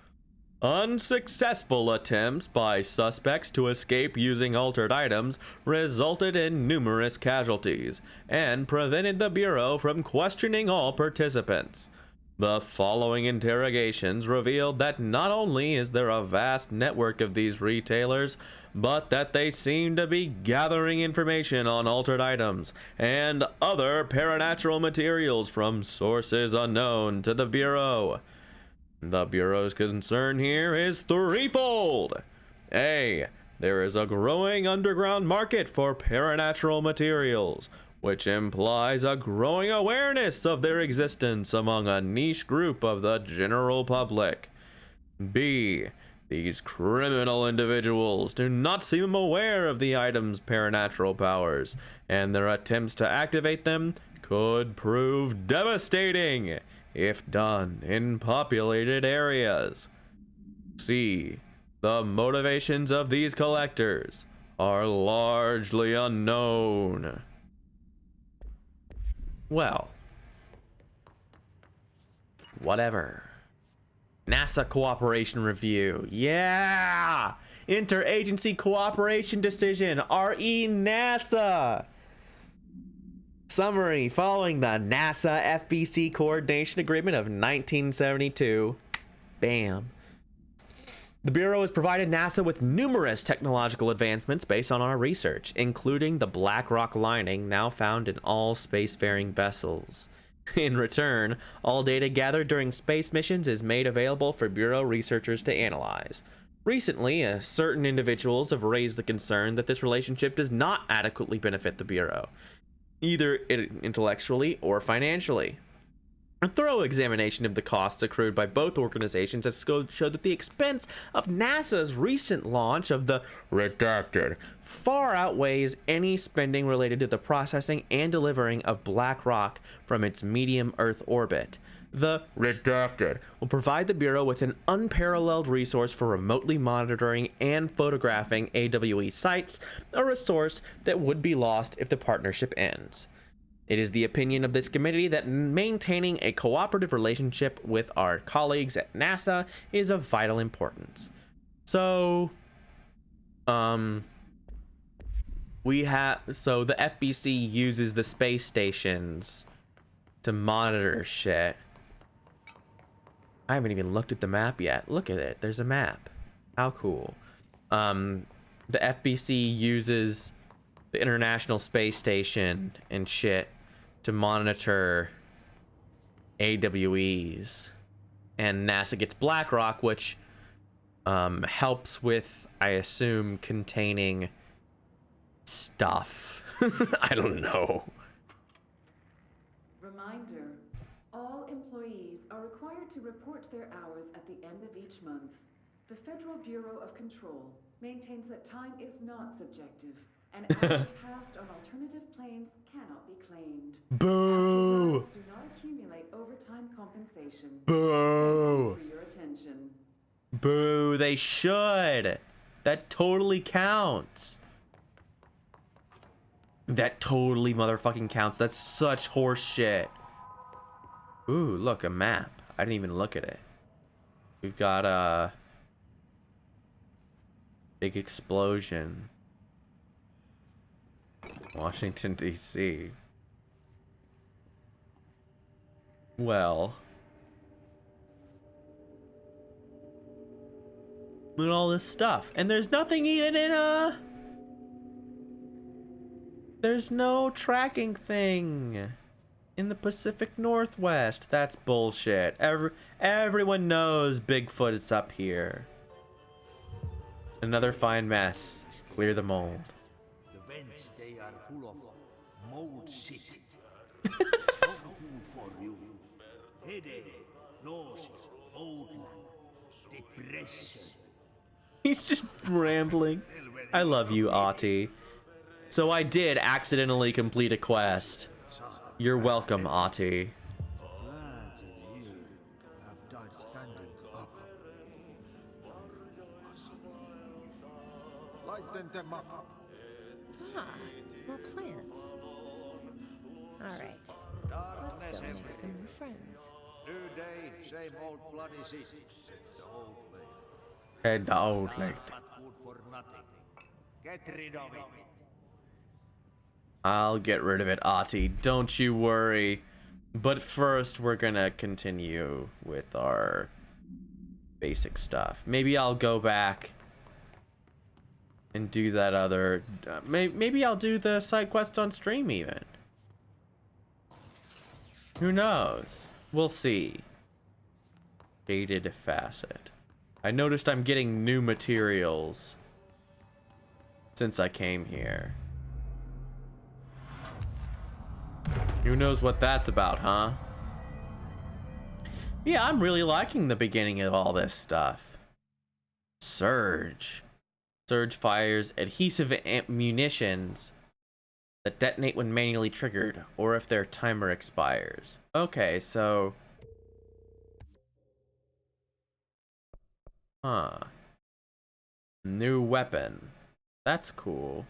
Unsuccessful attempts by suspects to escape using altered items resulted in numerous casualties and prevented the Bureau from questioning all participants. The following interrogations revealed that not only is there a vast network of these retailers, but that they seem to be gathering information on altered items and other paranatural materials from sources unknown to the Bureau. The Bureau's concern here is threefold. A. There is a growing underground market for paranatural materials, which implies a growing awareness of their existence among a niche group of the general public. B. These criminal individuals do not seem aware of the item's paranatural powers, and their attempts to activate them could prove devastating if done in populated areas. C. The motivations of these collectors are largely unknown. Well, whatever. NASA cooperation review. Yeah! Interagency cooperation decision. RE NASA. Summary. Following the NASA FBC Coordination Agreement of 1972. Bam. The Bureau has provided NASA with numerous technological advancements based on our research, including the black rock lining now found in all spacefaring vessels. In return, all data gathered during space missions is made available for Bureau researchers to analyze. Recently, certain individuals have raised the concern that this relationship does not adequately benefit the Bureau, either intellectually or financially. A thorough examination of the costs accrued by both organizations has showed that the expense of NASA's recent launch of the Redacted far outweighs any spending related to the processing and delivering of black rock from its medium Earth orbit. The Redacted will provide the Bureau with an unparalleled resource for remotely monitoring and photographing AWE sites, a resource that would be lost if the partnership ends. It is the opinion of this committee that maintaining a cooperative relationship with our colleagues at NASA is of vital importance. So, the FBC uses the space stations to monitor shit. I haven't even looked at the map yet. Look at it. There's a map. How cool. The FBC uses the International Space Station and shit to monitor AWEs. And NASA gets BlackRock, which helps with, I assume, containing stuff. I don't know. Reminder, all employees are required to report their hours at the end of each month. The Federal Bureau of Control maintains that time is not subjective, and hours passed on alternative planes cannot be claimed. Boo! Astronauts do not accumulate overtime compensation. Boo! Thank you for your attention. Boo, they should. That totally counts. That totally motherfucking counts. That's such horse shit. Ooh, look, a map. I didn't even look at it. We've got a big explosion. Washington, D.C. Well. Look at all this stuff. And there's nothing even in there's no tracking thing in the Pacific Northwest. That's bullshit. Everyone knows Bigfoot is up here. Another fine mess. Clear the mold. The vents, they are full of mold shit. No food for you. Headache, nausea, old man, depression. He's just rambling. I love you, Ahti. So I did accidentally complete a quest. You're welcome, Ahti. Plants in here have died standing up. Lighten them up. Ah, more plants. Alright, let's go make some new friends. New day, same old bloody shit. Said the old lady. Head the old lady. But good for nothing. Get rid of it. I'll get rid of it, Ahti. Don't you worry. But first, we're gonna continue with our basic stuff. Maybe I'll go back and do that other... maybe I'll do the side quest on stream, even. Who knows? We'll see. Shaded facet. I noticed I'm getting new materials since I came here. Who knows what that's about, huh? Yeah, I'm really liking the beginning of all this stuff. Surge. Surge fires adhesive munitions that detonate when manually triggered, or if their timer expires. Okay, so... Huh. New weapon. That's cool.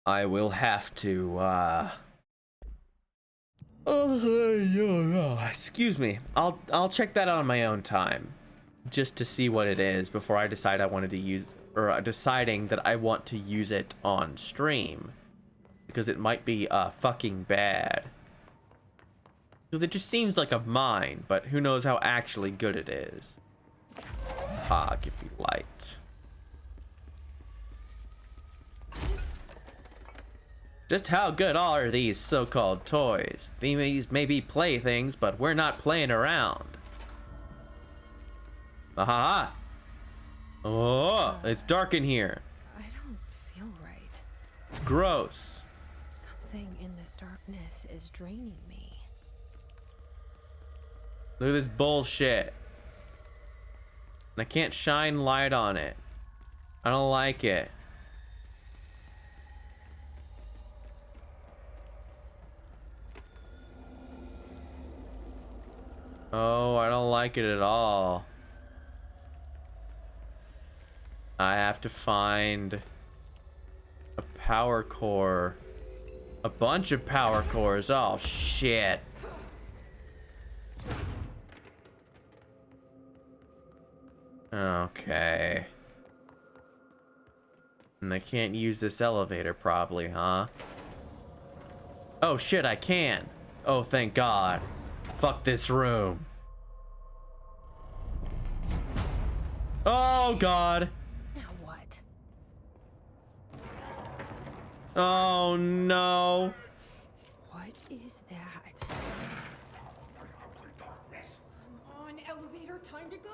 I will have to, excuse me. I'll check that out on my own time. Just to see what it is before I decide I wanted to use... Or deciding that I want to use it on stream. Because it might be, fucking bad. Because it just seems like a mine, but who knows how actually good it is. Ah, give me light. Just how good are these so-called toys? These may be playthings, but we're not playing around. Aha! Oh, it's dark in here. I don't feel right. It's gross. Something in this darkness is draining me. Look at this bullshit. And I can't shine light on it. I don't like it. Oh, I don't like it at all. I have to find a power core. A bunch of power cores. Oh, shit. Okay. And I can't use this elevator probably, huh? Oh, shit, I can. Oh, thank God. Fuck this room. Oh, God. Now what? Oh, no. What is that? time to go.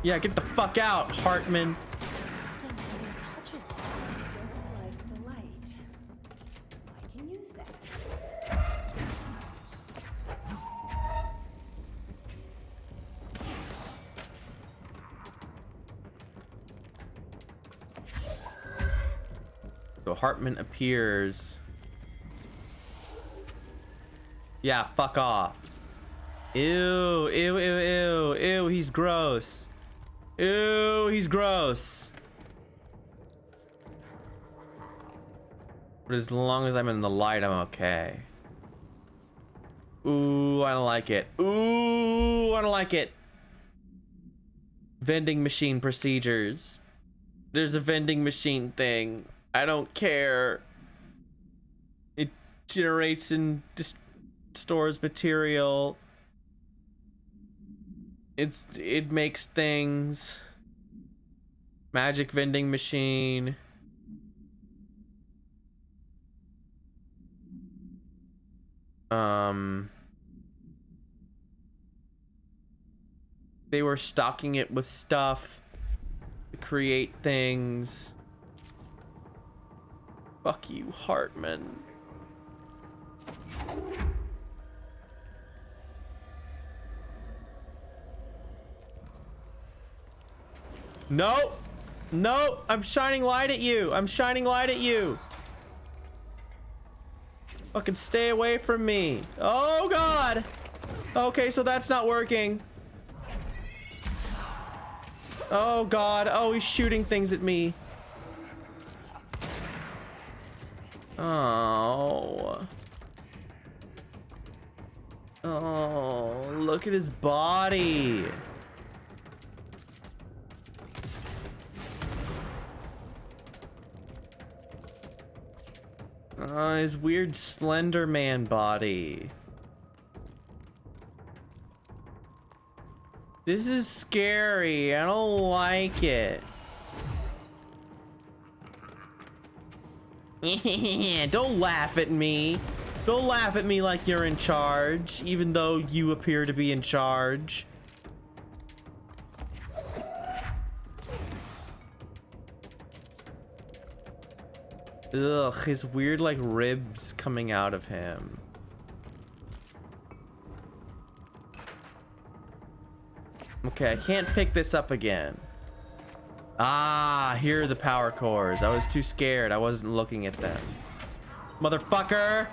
Yeah, get the fuck out, Hartman. Nothing even touches that. Don't like the light. I can use that. So Hartman appears. Yeah, fuck off. Ew, ew, ew, ew, ew, he's gross. Ew, he's gross. But as long as I'm in the light, I'm okay. Ooh, I don't like it. Ooh, I don't like it. Vending machine procedures. There's a vending machine thing. I don't care. It generates and stores material. It makes things. Magic vending machine. They were stocking it with stuff to create things. Fuck you, Hartman. No! No! I'm shining light at you! I'm shining light at you! Fucking stay away from me. Oh god! Okay, so that's not working. Oh god. Oh, he's shooting things at me. Oh. Oh, look at his body. His weird Slender Man body. This is scary. I don't like it. Don't laugh at me. Don't laugh at me like you're in charge, even though you appear to be in charge. Ugh, his weird like ribs coming out of him. Okay, I can't pick this up again. Ah, here are the power cores. I was too scared. I wasn't looking at them. Motherfucker!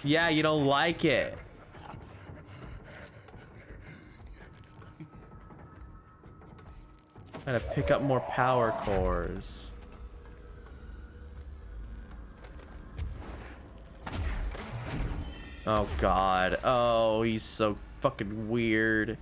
Yeah, you don't like it. Gotta pick up more power cores. Oh god. Oh, he's so fucking weird.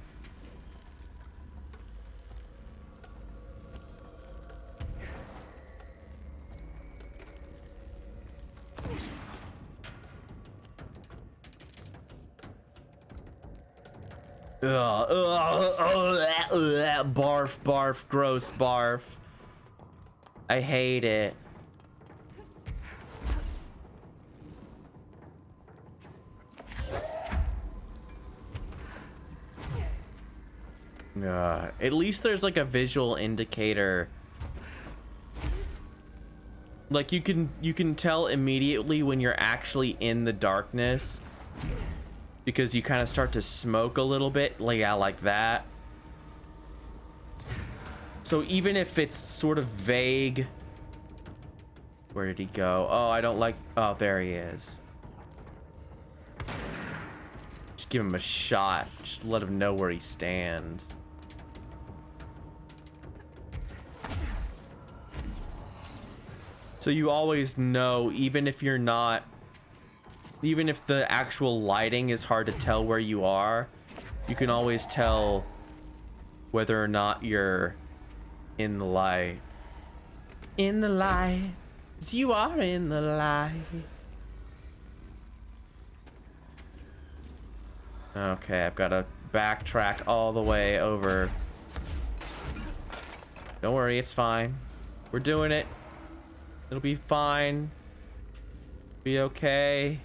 Barf, barf, gross barf. I hate it. At least there's like a visual indicator. Like you can tell immediately when you're actually in the darkness, because you kind of start to smoke a little bit, like yeah, like that. So even if it's sort of vague. Where did he go? Oh, I don't like. Oh, there he is. Just give him a shot. Just let him know where he stands. So you always know, even if you're not, even if the actual lighting is hard to tell where you are, you can always tell whether or not you're in the light. In the light. 'Cause you are in the light. Okay, I've got to backtrack all the way over. Don't worry, it's fine. We're doing it. It'll be fine. Be okay.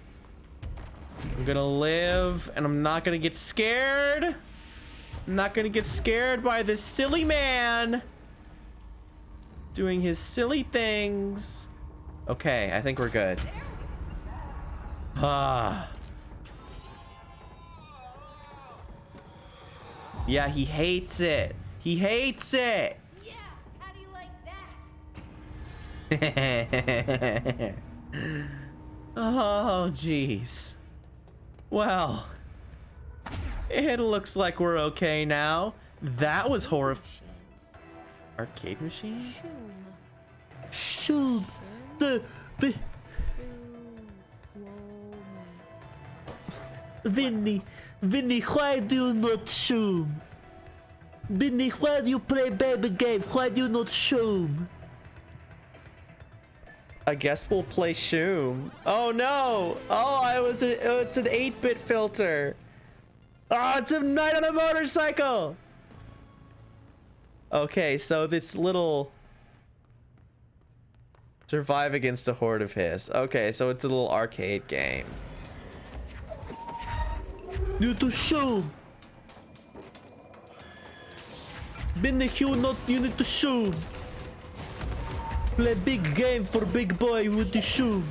I'm gonna live, and I'm not gonna get scared. I'm not gonna get scared by this silly man doing his silly things. Okay, I think we're good. Ah. Yeah, he hates it. He hates it. Yeah, how do you like that? Oh, jeez. Well, it looks like we're okay now. That was horrifying. Arcade machine? Shoom. The Vinny, why do you not shoom? Vinny, why do you play baby game? Why do you not shoom? I guess we'll play shoom. Oh no! Oh, it's an 8-bit filter. Oh, it's a night on a motorcycle. Okay, so this little survive against a horde of hiss. Okay, so it's a little arcade game. You to shoom. Benny, you need to shoom. Play big game for big boy with the shoe.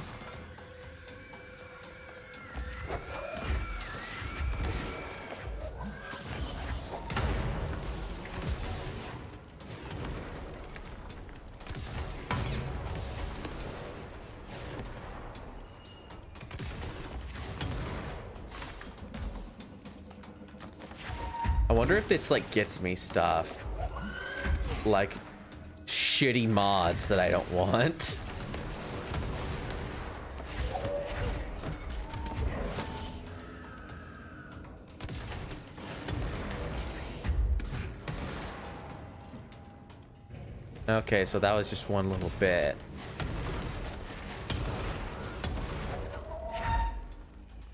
I wonder if this like gets me stuff. Like shitty mods that I don't want. Okay, so that was just one little bit.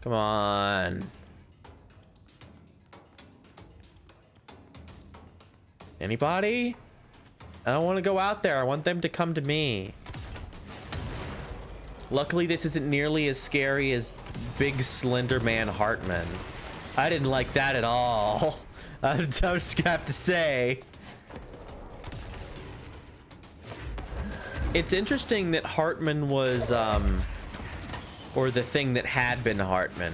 Come on. Anybody? I don't want to go out there. I want them to come to me. Luckily, this isn't nearly as scary as Big Slender Man Hartman. I didn't like that at all. I just have to say. It's interesting that Hartman was, or the thing that had been Hartman,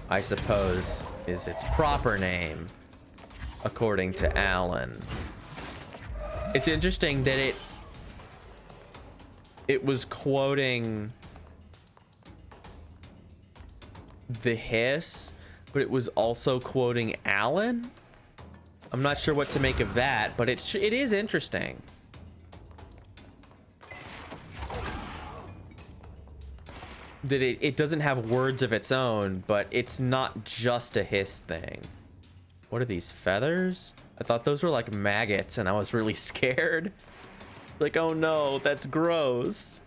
I suppose, is its proper name. According to Alan. It's interesting that it was quoting the hiss, but it was also quoting Alan. I'm not sure what to make of that, but it is interesting. That it doesn't have words of its own, but it's not just a hiss thing. What are these, feathers? I thought those were like maggots and I was really scared. Like, oh no, that's gross.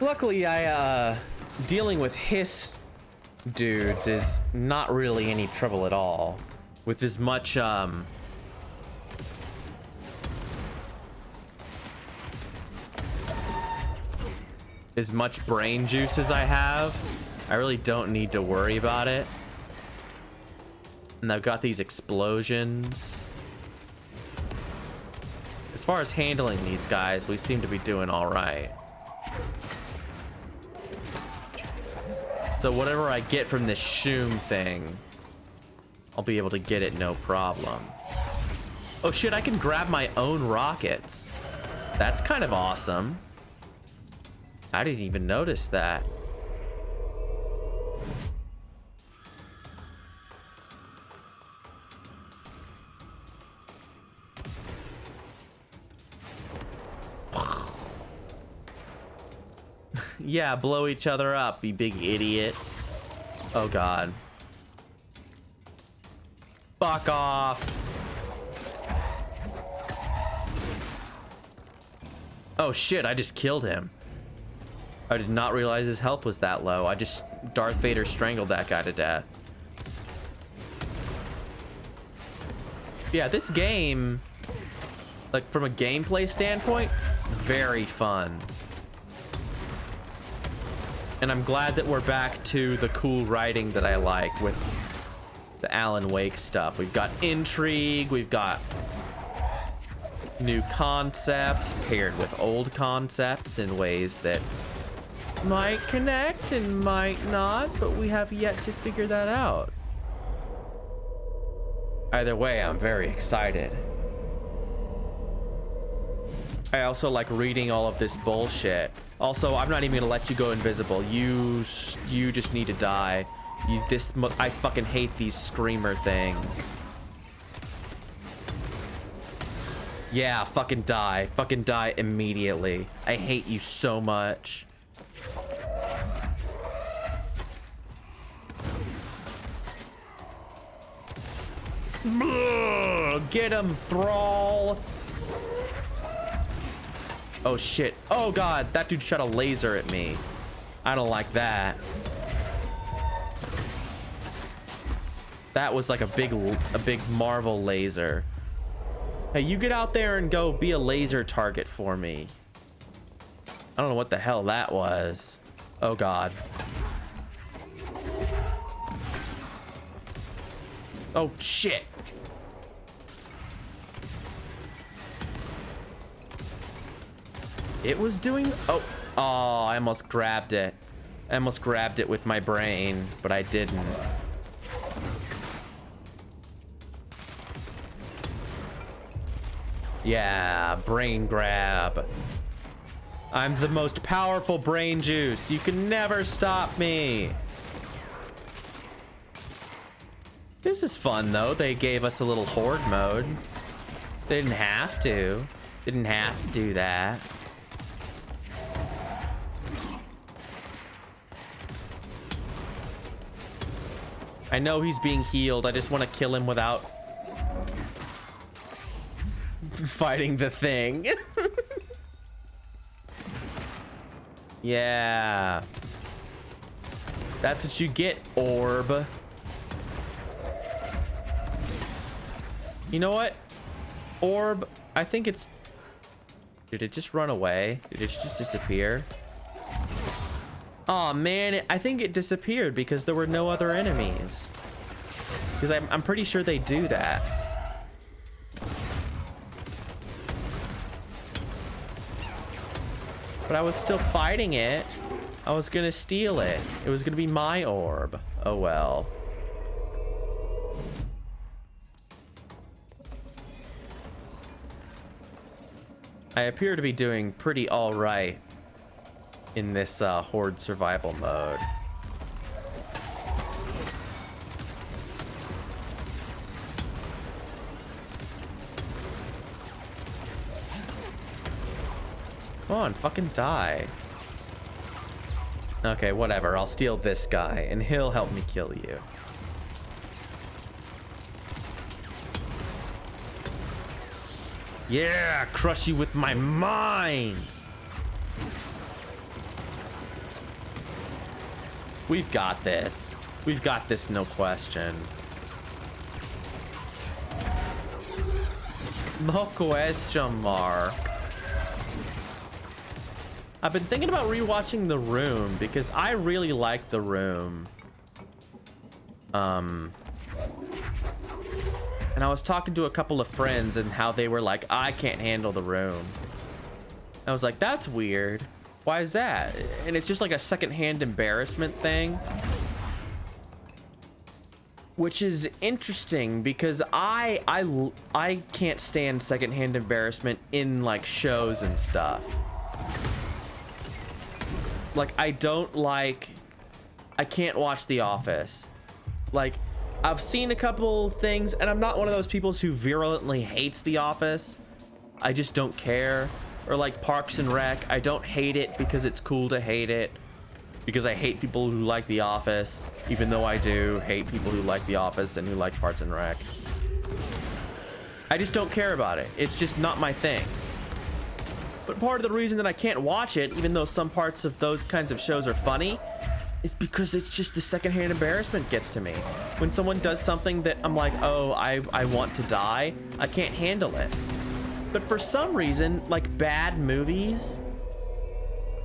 Luckily, dealing with hiss dudes is not really any trouble at all. With as much, as much brain juice as I have, I really don't need to worry about it. And I've got these explosions. As far as handling these guys, we seem to be doing all right. So whatever I get from this shoom thing, I'll be able to get it no problem. Oh shit, I can grab my own rockets. That's kind of awesome. I didn't even notice that. Yeah, blow each other up, you big idiots. Oh god. Fuck off. Oh shit, I just killed him. I did not realize his health was that low. I just Darth Vader strangled that guy to death. Yeah, this game, like from a gameplay standpoint, very fun. And I'm glad that we're back to the cool writing that I like with the Alan Wake stuff. We've got intrigue, we've got new concepts paired with old concepts in ways that might connect and might not, but we have yet to figure that out. Either way, I'm very excited. I also like reading all of this bullshit. Also, I'm not even gonna let you go invisible. You just need to die. I fucking hate these screamer things. Yeah, fucking die. Fucking die immediately. I hate you so much. Get him, Thrall. Oh shit. Oh god, that dude shot a laser at me. I don't like that. That was like a big Marvel laser. Hey, you get out there and go be a laser target for me. I don't know what the hell that was. Oh god. Oh shit. It was doing... Oh, I almost grabbed it. I almost grabbed it with my brain, but I didn't. Yeah, brain grab. I'm the most powerful brain juice. You can never stop me. This is fun, though. They gave us a little horde mode. They didn't have to. Didn't have to do that. I know he's being healed. I just want to kill him without fighting the thing. Yeah. That's what you get, orb. You know what? Orb, I think it's... Did it just run away? Did it just disappear? Oh man, I think it disappeared because there were no other enemies. Because I'm pretty sure they do that. But I was still fighting it. I was gonna steal it. It was gonna be my orb. Oh well. I appear to be doing pretty all right in this horde survival mode. Come on, fucking die. Okay, whatever. I'll steal this guy and he'll help me kill you. Yeah, crush you with my mind. We've got this. We've got this, no question. No question mark. I've been thinking about rewatching The Room because I really like The Room. And I was talking to a couple of friends and how they were like, I can't handle The Room. I was like, that's weird. Why is that? And it's just like a secondhand embarrassment thing. Which is interesting because I can't stand secondhand embarrassment in like shows and stuff. Like I can't watch The Office. Like I've seen a couple things and I'm not one of those people who virulently hates The Office. I just don't care. Or like Parks and Rec, I don't hate it because it's cool to hate it. Because I hate people who like The Office, even though I do hate people who like The Office and who like Parks and Rec. I just don't care about it. It's just not my thing. But part of the reason that I can't watch it, even though some parts of those kinds of shows are funny, is because it's just the secondhand embarrassment gets to me. When someone does something that I'm like, oh, I want to die, I can't handle it. But for some reason, like bad movies,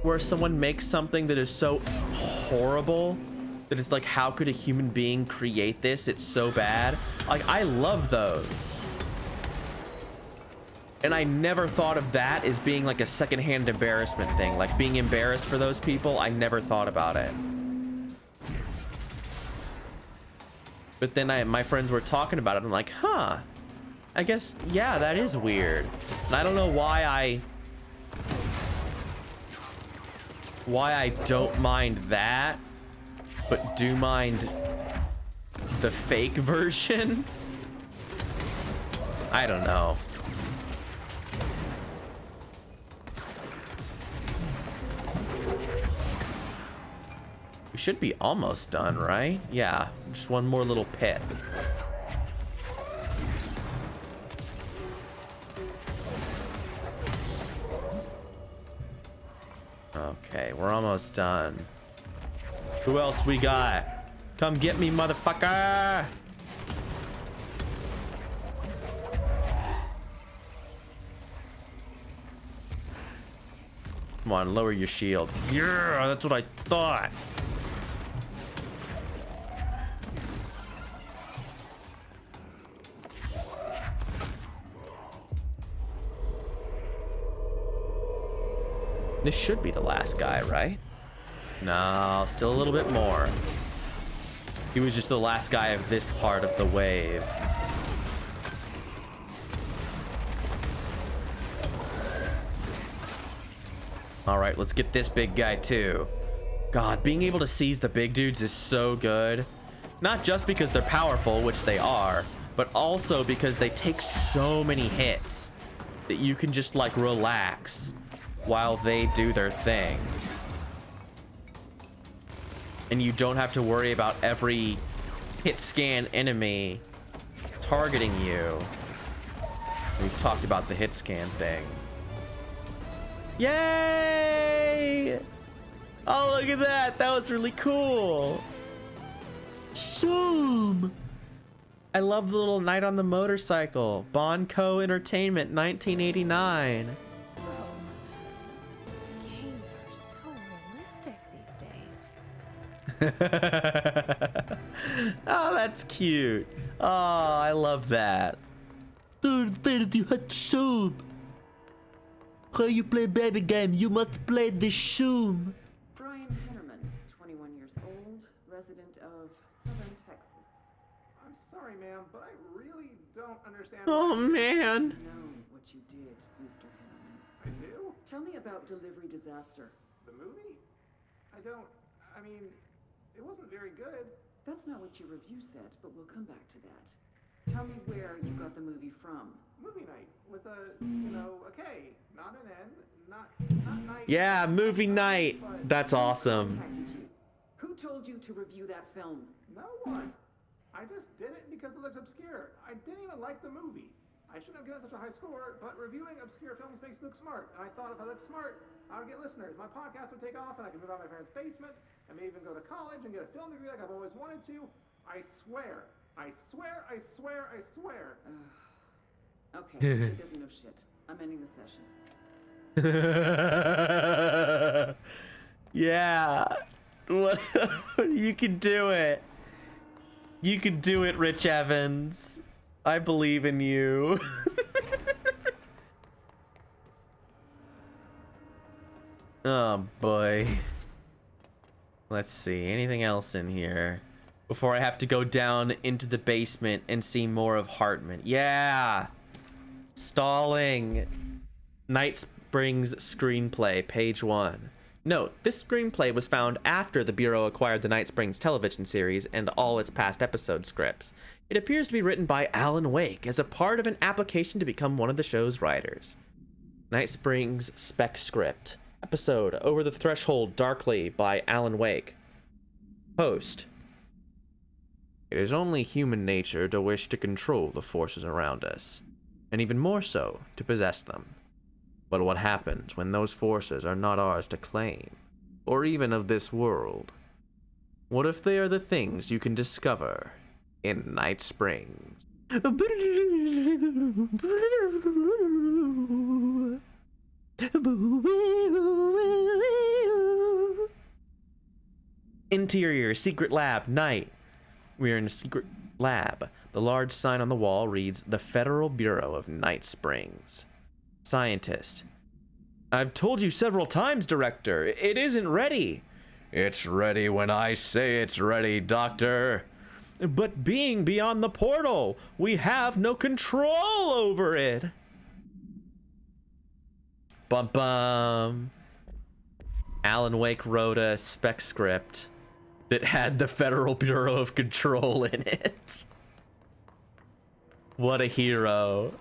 where someone makes something that is so horrible that it's like, how could a human being create this? It's so bad. Like, I love those. And I never thought of that as being like a secondhand embarrassment thing. Like being embarrassed for those people, I never thought about it. But then my friends were talking about it. I'm like, huh, I guess, yeah, that is weird. And I don't know why I don't mind that, but do mind the fake version. I don't know. We should be almost done, right? Yeah, just one more little pit. Okay, we're almost done. Who else we got? Come get me, motherfucker! Come on, lower your shield. Yeah, that's what I thought. This should be the last guy, right? No, still a little bit more. He was just the last guy of this part of the wave. All right, let's get this big guy too. God, being able to seize the big dudes is so good. Not just because they're powerful, which they are, but also because they take so many hits that you can just like relax while they do their thing. And you don't have to worry about every hit scan enemy targeting you. We've talked about the hit scan thing. Yay! Oh, look at that. That was really cool. Zoom! I love the little Knight on the Motorcycle. Bond Co. Entertainment, 1989. Games are so realistic these days. Oh, that's cute. Oh, I love that. Dude, you had to shoot. How you play baby game? You must play the shoom. Brian Hennerman, 21 years old, resident of Southern Texas. I'm sorry, ma'am, but I really don't understand. Oh, man. Known what you did, Mr. Hennerman. I do? Tell me about Delivery Disaster. The movie? I mean, it wasn't very good. That's not what your review said, but we'll come back to that. Tell me where you got the movie from. Movie night with a, a K, not an N, not night. Yeah, movie night. That's awesome. Contacted you. Who told you to review that film? No one. I just did it because it looked obscure. I didn't even like the movie. I shouldn't have given such a high score, but reviewing obscure films makes you look smart. And I thought if I looked smart, I would get listeners. My podcast would take off, and I could move out of my parents' basement, and maybe even go to college and get a film degree like I've always wanted to. I swear. I swear, I swear, I swear. Okay, he doesn't know shit. I'm ending the session. Yeah. You can do it. You can do it, Rich Evans. I believe in you. Oh boy. Let's see. Anything else in here before I have to go down into the basement and see more of Hartman? Yeah. Stalling. Night Springs screenplay, page 1. Note, this screenplay was found after the Bureau acquired the Night Springs television series and all its past episode scripts. It appears to be written by Alan Wake as a part of an application to become one of the show's writers. Night Springs spec script. Episode Over the Threshold Darkly by Alan Wake. Post. It is only human nature to wish to control the forces around us, and even more so, to possess them. But what happens when those forces are not ours to claim, or even of this world? What if they are the things you can discover in Night Springs? Interior, secret lab, night. We are in a secret lab. The large sign on the wall reads, "The Federal Bureau of Night Springs." Scientist. I've told you several times, Director. It isn't ready. It's ready when I say it's ready, Doctor. But being beyond the portal, we have no control over it. Bum bum. Alan Wake wrote a spec script that had the Federal Bureau of Control in it. What a hero.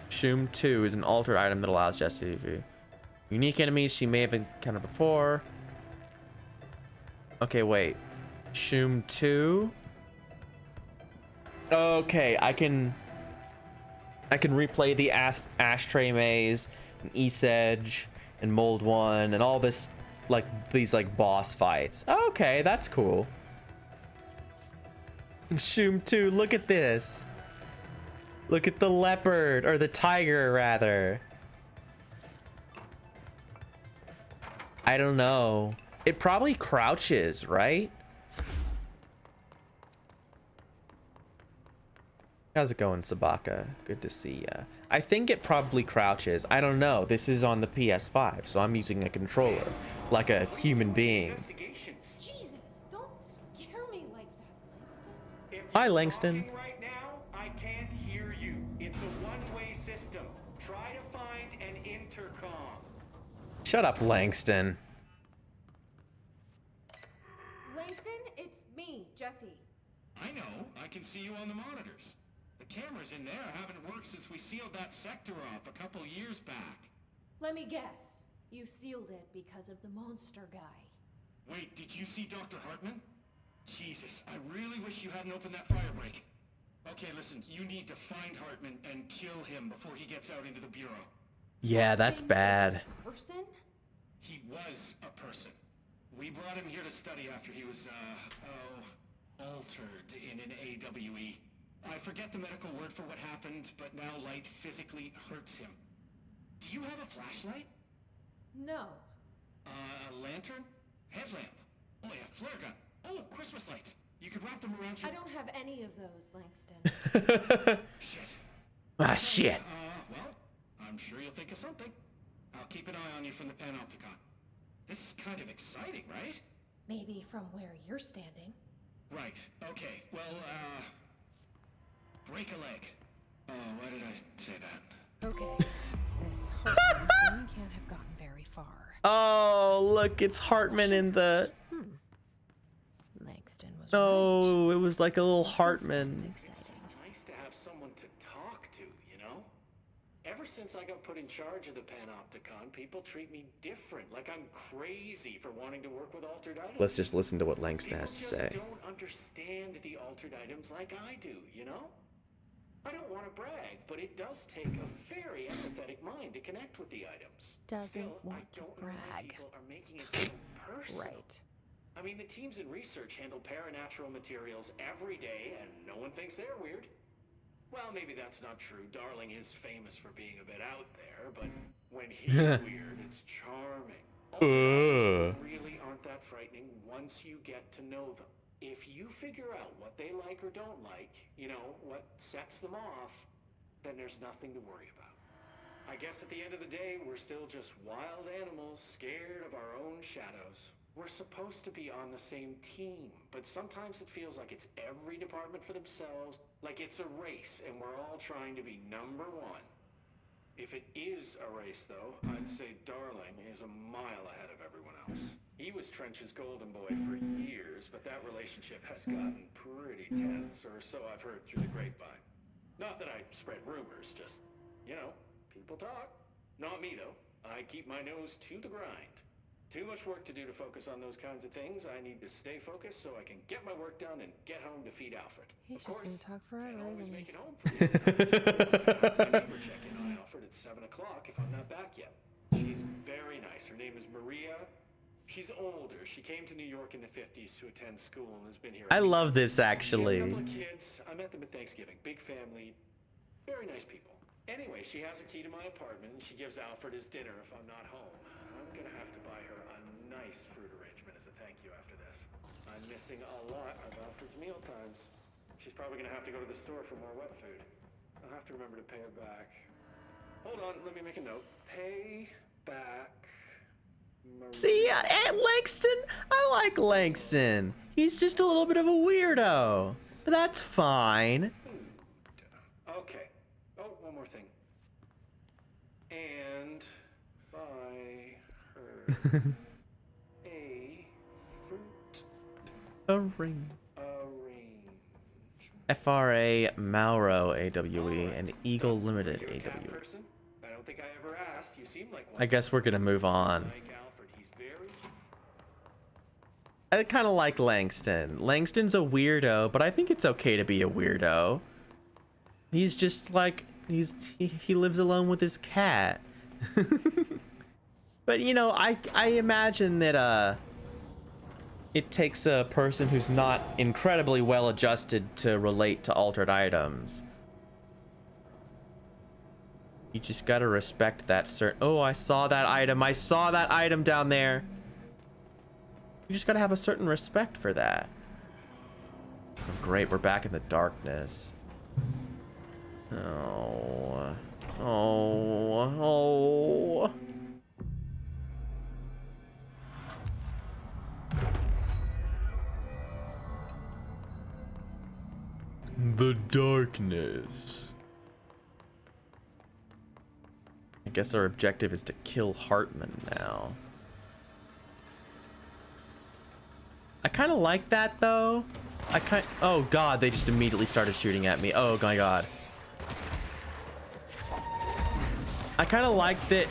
Shoom 2 is an altered item that allows Jessie to view unique enemies she may have encountered before. Okay, wait. Shoom 2? Okay, I can replay the Ashtray Maze and East Edge and Mold 1 and all this, like, these, like, boss fights. Okay, that's cool. Shoom 2, look at this. Look at the leopard, or the tiger, rather. I don't know. It probably crouches, right? How's it going, Sabaka? Good to see ya. I think it probably crouches. I don't know. This is on the PS5, so I'm using a controller, like a human being. Jesus, don't scare me like that, Langston. Hi, Langston. Right now, I can't hear you. It's a one-way system. Try to find an intercom. Shut up, Langston. Langston, it's me, Jessie. I know. I can see you on the monitors. The cameras in there haven't worked since we sealed that sector off a couple years back. Let me guess. You sealed it because of the monster guy. Wait, did you see Dr. Hartman? Jesus, I really wish you hadn't opened that fire break. Okay, listen, you need to find Hartman and kill him before he gets out into the Bureau. Yeah, that's bad. Person? He was a person. We brought him here to study after he was, altered in an AWE. I forget the medical word for what happened, but now light physically hurts him. Do you have a flashlight? No. A lantern? Headlamp? Oh yeah, flare gun. Oh, Christmas lights. You could wrap them around your... I don't have any of those, Langston. Shit. Ah, shit. Well, I'm sure you'll think of something. I'll keep an eye on you from the Panopticon. This is kind of exciting, right? Maybe from where you're standing. Right. Okay. Well, break a leg. Oh, why did I say that? Okay. This Hartman thing can't have gotten very far. Oh, look, it's Hartman in the... Langston was Oh, right. it was like a little This is Hartman. exciting. Nice to have someone to talk to, you know? Ever since I got put in charge of the Panopticon, people treat me different, like I'm crazy for wanting to work with altered items. Let's just listen to what Langston has to People say. just don't understand the altered items like I do, you know? I don't want to brag, but it does take a very empathetic mind to connect with the items. Doesn't Still, want I to don't know why brag. people are making it so personal. Right. I mean, the teams in research handle paranatural materials every day, and no one thinks they're weird. Well, maybe that's not true. Darling is famous for being a bit out there, but when he's weird, it's charming. Really aren't that frightening once you get to know them. If you figure out what they like or don't like, you know, what sets them off, then there's nothing to worry about. I guess at the end of the day, we're still just wild animals scared of our own shadows. We're supposed to be on the same team, but sometimes it feels like it's every department for themselves, like it's a race and we're all trying to be number one. If it is a race, though, I'd say Darling is a mile ahead of everyone else. He was Trench's golden boy for years, but that relationship has gotten pretty tense, or so I've heard through the grapevine. Not that I spread rumors, just, you know, people talk. Not me, though. I keep my nose to the grind. Too much work to do to focus on those kinds of things. I need to stay focused so I can get my work done and get home to feed Alfred. He's just gonna talk forever, Can't always isn't make he? it home for you. I never check in on Alfred at 7 o'clock if I'm not back yet. She's very nice. Her name is Maria. She's older. She came to New York in the 50s to attend school and has been here. I love this She has actually. a couple of kids. I met them at Thanksgiving. Big family. Very nice people. Anyway, she has a key to my apartment and she gives Alfred his dinner if I'm not home. I'm gonna have to buy her a nice fruit arrangement as a thank you after this. I'm missing a lot of Alfred's meal times. She's probably gonna have to go to the store for more wet food. I'll have to remember to pay her back. Hold on, let me make a note. Pay back. See, Langston, I like Langston. He's just a little bit of a weirdo, but that's fine. Okay. Oh, one more thing. And buy her a fruit Arrange. arrangement. FRA Mauro AWE and Eagle Limited You're a cat AWE. person? I don't think I ever asked. You seem like one. I guess we're gonna move on. Like Alfred, he's very I kind of like Langston. Langston's a weirdo, but I think it's okay to be a weirdo. He's just like he lives alone with his cat. But you know, I imagine that it takes a person who's not incredibly well adjusted to relate to altered items. You just gotta respect that certain. Oh, I saw that item. I saw that item down there. You just gotta have a certain respect for that. Oh, great, we're back in the darkness. Oh. Oh. Oh. The darkness. I guess our objective is to kill Hartman now. I kind of like that though. Oh god, they just immediately started shooting at me. Oh my god. I kind of like that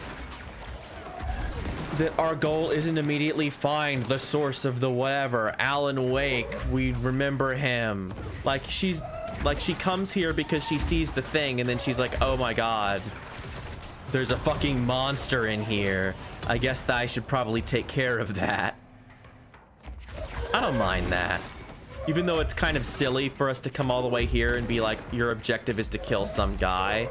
our goal isn't immediately find the source of the whatever. Alan Wake, we remember him. Like she comes here because she sees the thing and then she's like, oh my god, there's a fucking monster in here. I guess that I should probably take care of that. I don't mind that. Even though it's kind of silly for us to come all the way here and be like, your objective is to kill some guy.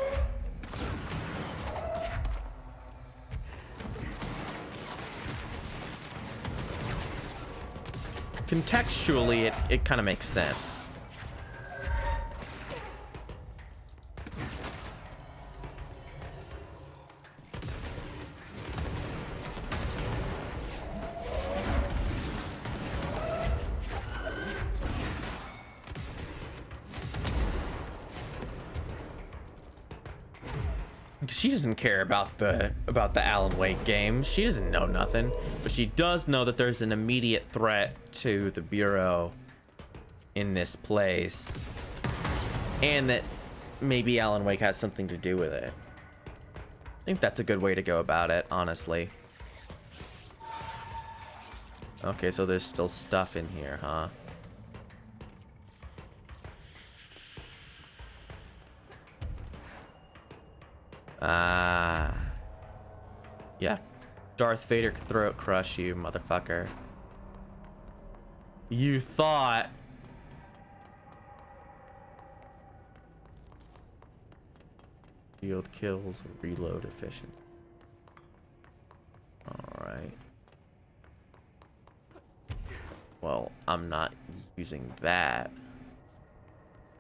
Contextually, it kind of makes sense. She doesn't care about the Alan Wake games. She doesn't know nothing, but she does know that there's an immediate threat to the Bureau in this place, and that maybe Alan Wake has something to do with it. I think that's a good way to go about it, honestly. Okay, so there's still stuff in here, huh? Yeah. Darth Vader could throat crush you, motherfucker. You thought. Field kills, reload efficiency. Alright. Well, I'm not using that.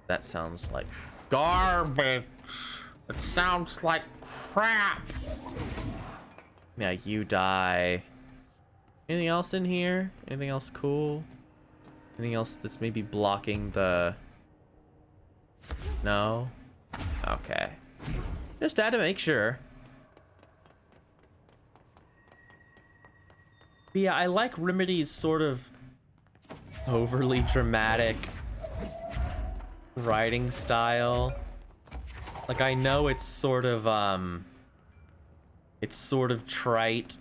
That sounds like garbage. It sounds like crap. Yeah, you die. Anything else in here? Anything else cool? Anything else that's maybe blocking the... No? Okay. Just had to make sure. But yeah, I like Remedy's sort of overly dramatic writing style. Like, I know it's sort of trite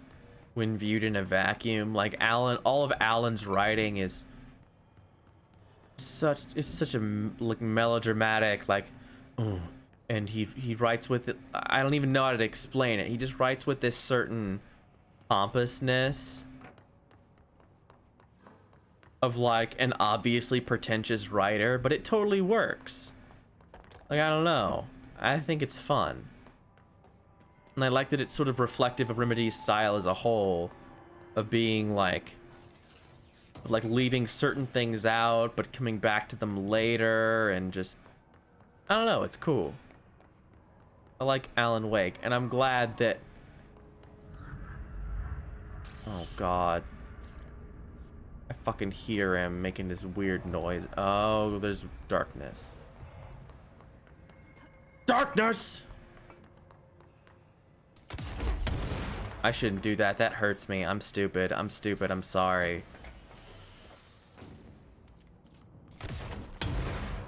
when viewed in a vacuum. Like, all of Alan's writing is such a like melodramatic, like, oh, and he writes with it. I don't even know how to explain it. He just writes with this certain pompousness of like an obviously pretentious writer, but it totally works. Like, I don't know. I think it's fun. And I like that it's sort of reflective of Remedy's style as a whole, of being like leaving certain things out, but coming back to them later, and just, I don't know, it's cool. I like Alan Wake, and I'm glad that, oh god, I fucking hear him making this weird noise. Oh, there's darkness. Darkness! I shouldn't do that. That hurts me. I'm stupid. I'm stupid. I'm sorry.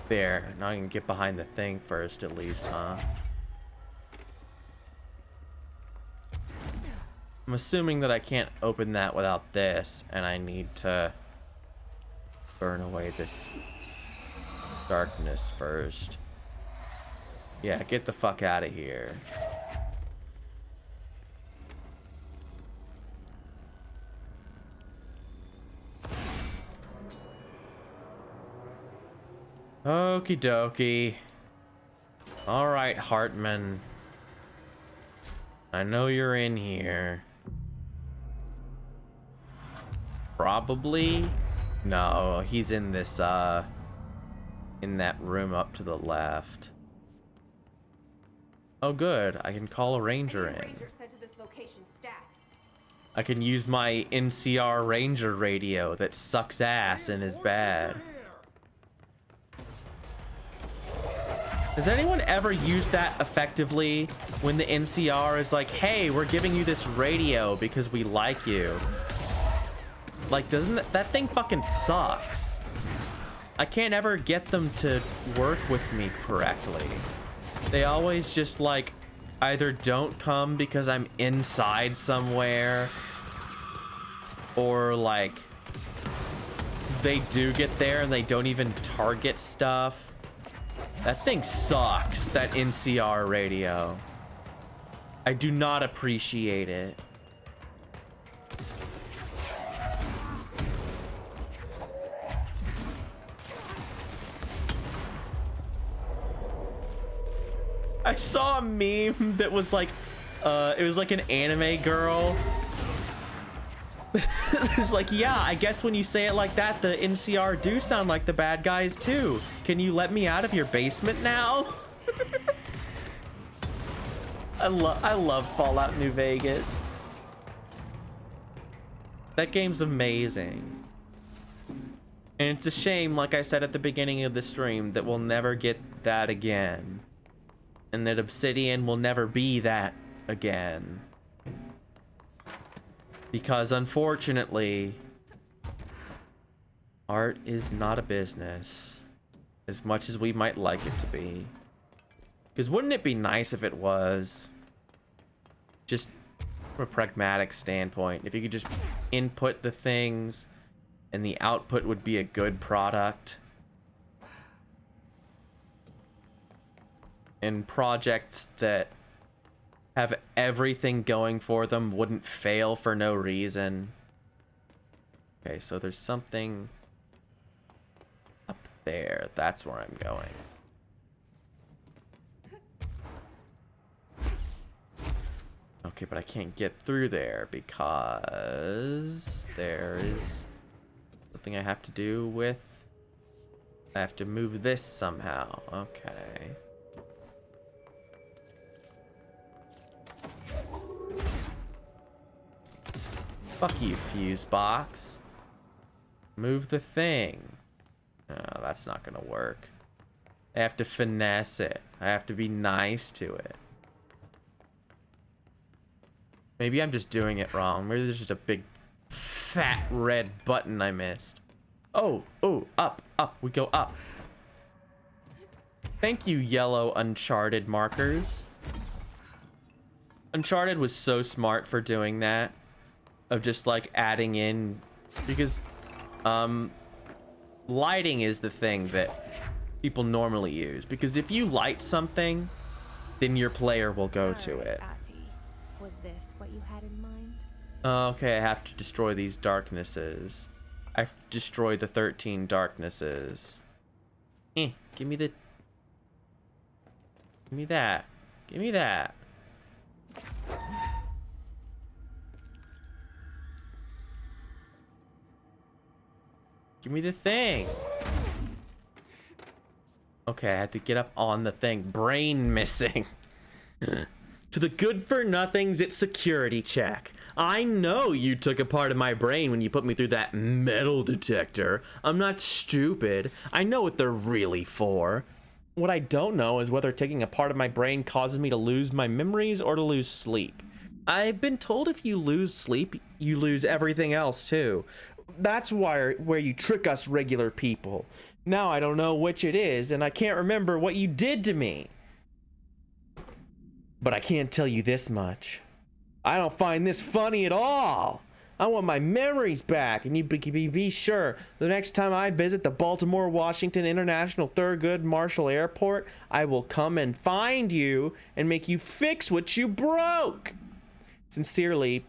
There. Now I can get behind the thing first, at least, huh? I'm assuming that I can't open that without this, and I need to burn away this darkness first. Yeah, get the fuck out of here. Okie dokie. Alright, Hartman. I know you're in here. Probably? No, he's in this, in that room up to the left. Oh, good. I can call a ranger in. Ranger sent to this location stat. I can use my NCR ranger radio that sucks ass and is bad. Has anyone ever used that effectively when the NCR is like, hey, we're giving you this radio because we like you? Like, doesn't that thing fucking sucks? I can't ever get them to work with me correctly. They always just like either don't come because I'm inside somewhere, or like they do get there and they don't even target stuff. That thing sucks, that NCR radio. I do not appreciate it. I saw a meme that was like, it was like an anime girl. It's like, yeah, I guess when you say it like that, the NCR do sound like the bad guys too. Can you let me out of your basement now? I love Fallout New Vegas. That game's amazing. And it's a shame, like I said at the beginning of the stream, that we'll never get that again. And that Obsidian will never be that again. Because unfortunately, art is not a business as much as we might like it to be. Because wouldn't it be nice if it was? Just from a pragmatic standpoint, if you could just input the things and the output would be a good product. And projects that have everything going for them wouldn't fail for no reason. Okay, so there's something up there. That's where I'm going. Okay, but I can't get through there because there is something I have to do with. I have to move this somehow. Okay. Fuck you, fuse box. Move the thing. Oh, that's not gonna work. I have to finesse it. I have to be nice to it. Maybe I'm just doing it wrong. Maybe there's just a big fat red button I missed. Oh, up. We go up. Thank you, yellow Uncharted markers. Uncharted was so smart for doing that, of just like adding in, because lighting is the thing that people normally use, because if you light something, then your player will go to it. Ati, was this what you had in mind? Okay, I have to destroy these darknesses. I have to destroy the 13 darknesses. Give me that. Give me that. Give me the thing. Okay, I had to get up on the thing. Brain missing. To the good for nothings, it's security check. I know you took a part of my brain when you put me through that metal detector. I'm not stupid. I know what they're really for. What I don't know is whether taking a part of my brain causes me to lose my memories or to lose sleep. I've been told if you lose sleep, you lose everything else too. That's where you trick us regular people. Now I don't know which it is, and I can't remember what you did to me. But I can't tell you this much. I don't find this funny at all. I want my memories back, and you be sure the next time I visit the Baltimore Washington International Thurgood Marshall Airport, I will come and find you and make you fix what you broke. Sincerely,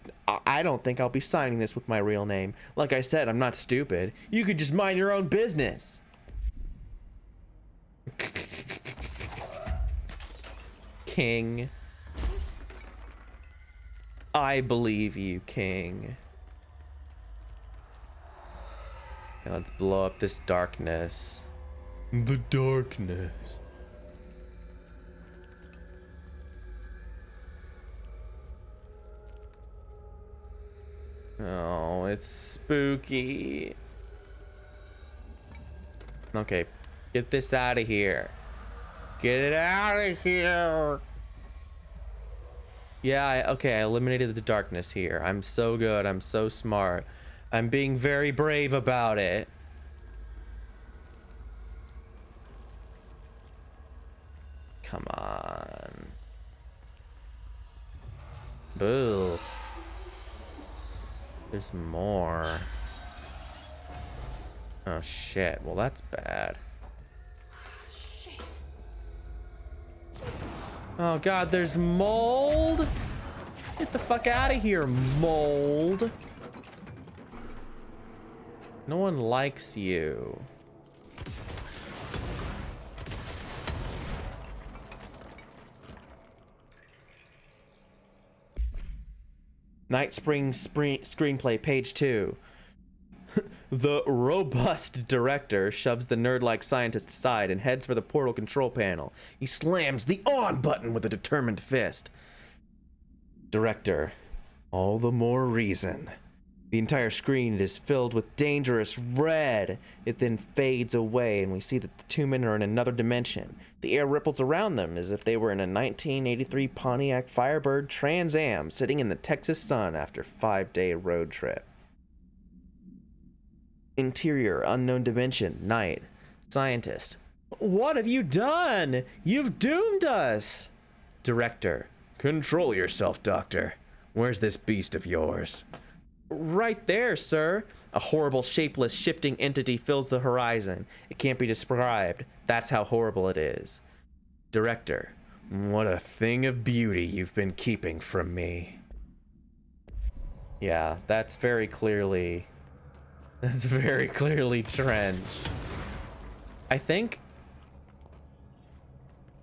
I don't think I'll be signing this with my real name. Like I said, I'm not stupid. You could just mind your own business. King. I believe you, King. Okay, let's blow up this darkness. The darkness. Oh, it's spooky. Okay, get this out of here. Get it out of here. Yeah, okay, I eliminated the darkness here. I'm so good. I'm so smart. I'm being very brave about it. Come on. Boo. There's more. Oh, shit. Well, that's bad. Shit. Oh god, there's mold. Get the fuck out of here, mold. No one likes you. Night Spring screenplay, page 2. The robust director shoves the nerd-like scientist aside and heads for the portal control panel. He slams the on button with a determined fist. Director, all the more reason. The entire screen is filled with dangerous red. It then fades away and we see that the two men are in another dimension. The air ripples around them as if they were in a 1983 Pontiac Firebird Trans Am sitting in the Texas sun after a 5-day road trip. Interior, unknown dimension, night. Scientist. What have you done? You've doomed us! Director. Control yourself, Doctor. Where's this beast of yours? Right there, sir. A horrible, shapeless, shifting entity fills the horizon. It can't be described. That's how horrible it is. Director. What a thing of beauty you've been keeping from me. Yeah, that's very clearly Trench. I think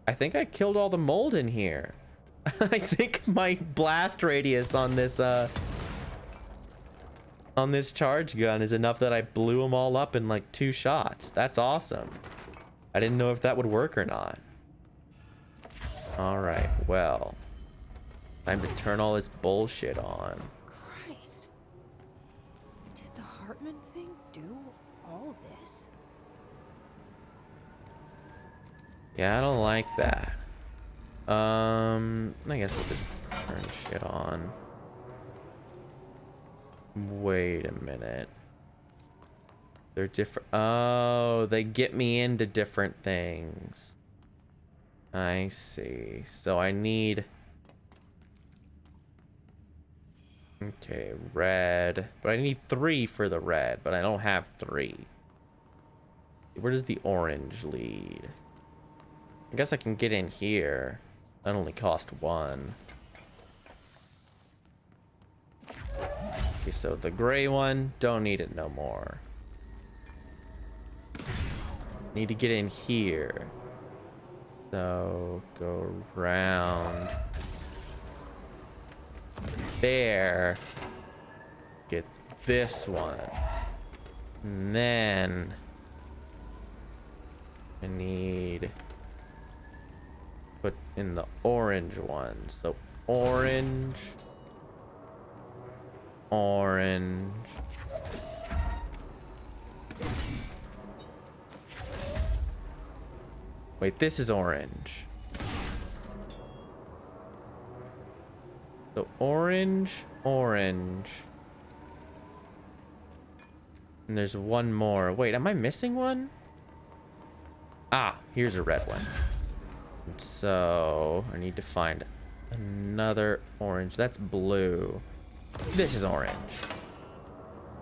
I killed all the mold in here. I think my blast radius on this charge gun is enough that I blew them all up in like 2 shots. That's awesome. I didn't know if that would work or not. All right, well, time to turn all this bullshit on. Christ. Did the Hartman thing do all this? Yeah, I don't like that. I guess we'll just turn shit on. Wait a minute. They're different. Oh, they get me into different things. I see. So I need... Okay, red. But I need 3 for the red, but I don't have 3. Where does the orange lead? I guess I can get in here. That only cost 1. Okay, so the gray one, don't need it no more. Need to get in here. So, go around. There. Get this one. And then... I need... Put in the orange one. So, orange... Orange. Wait, this is orange. So orange, orange. And there's one more. Wait, am I missing one? Ah, here's a red one. So I need to find another orange. That's blue. This is orange.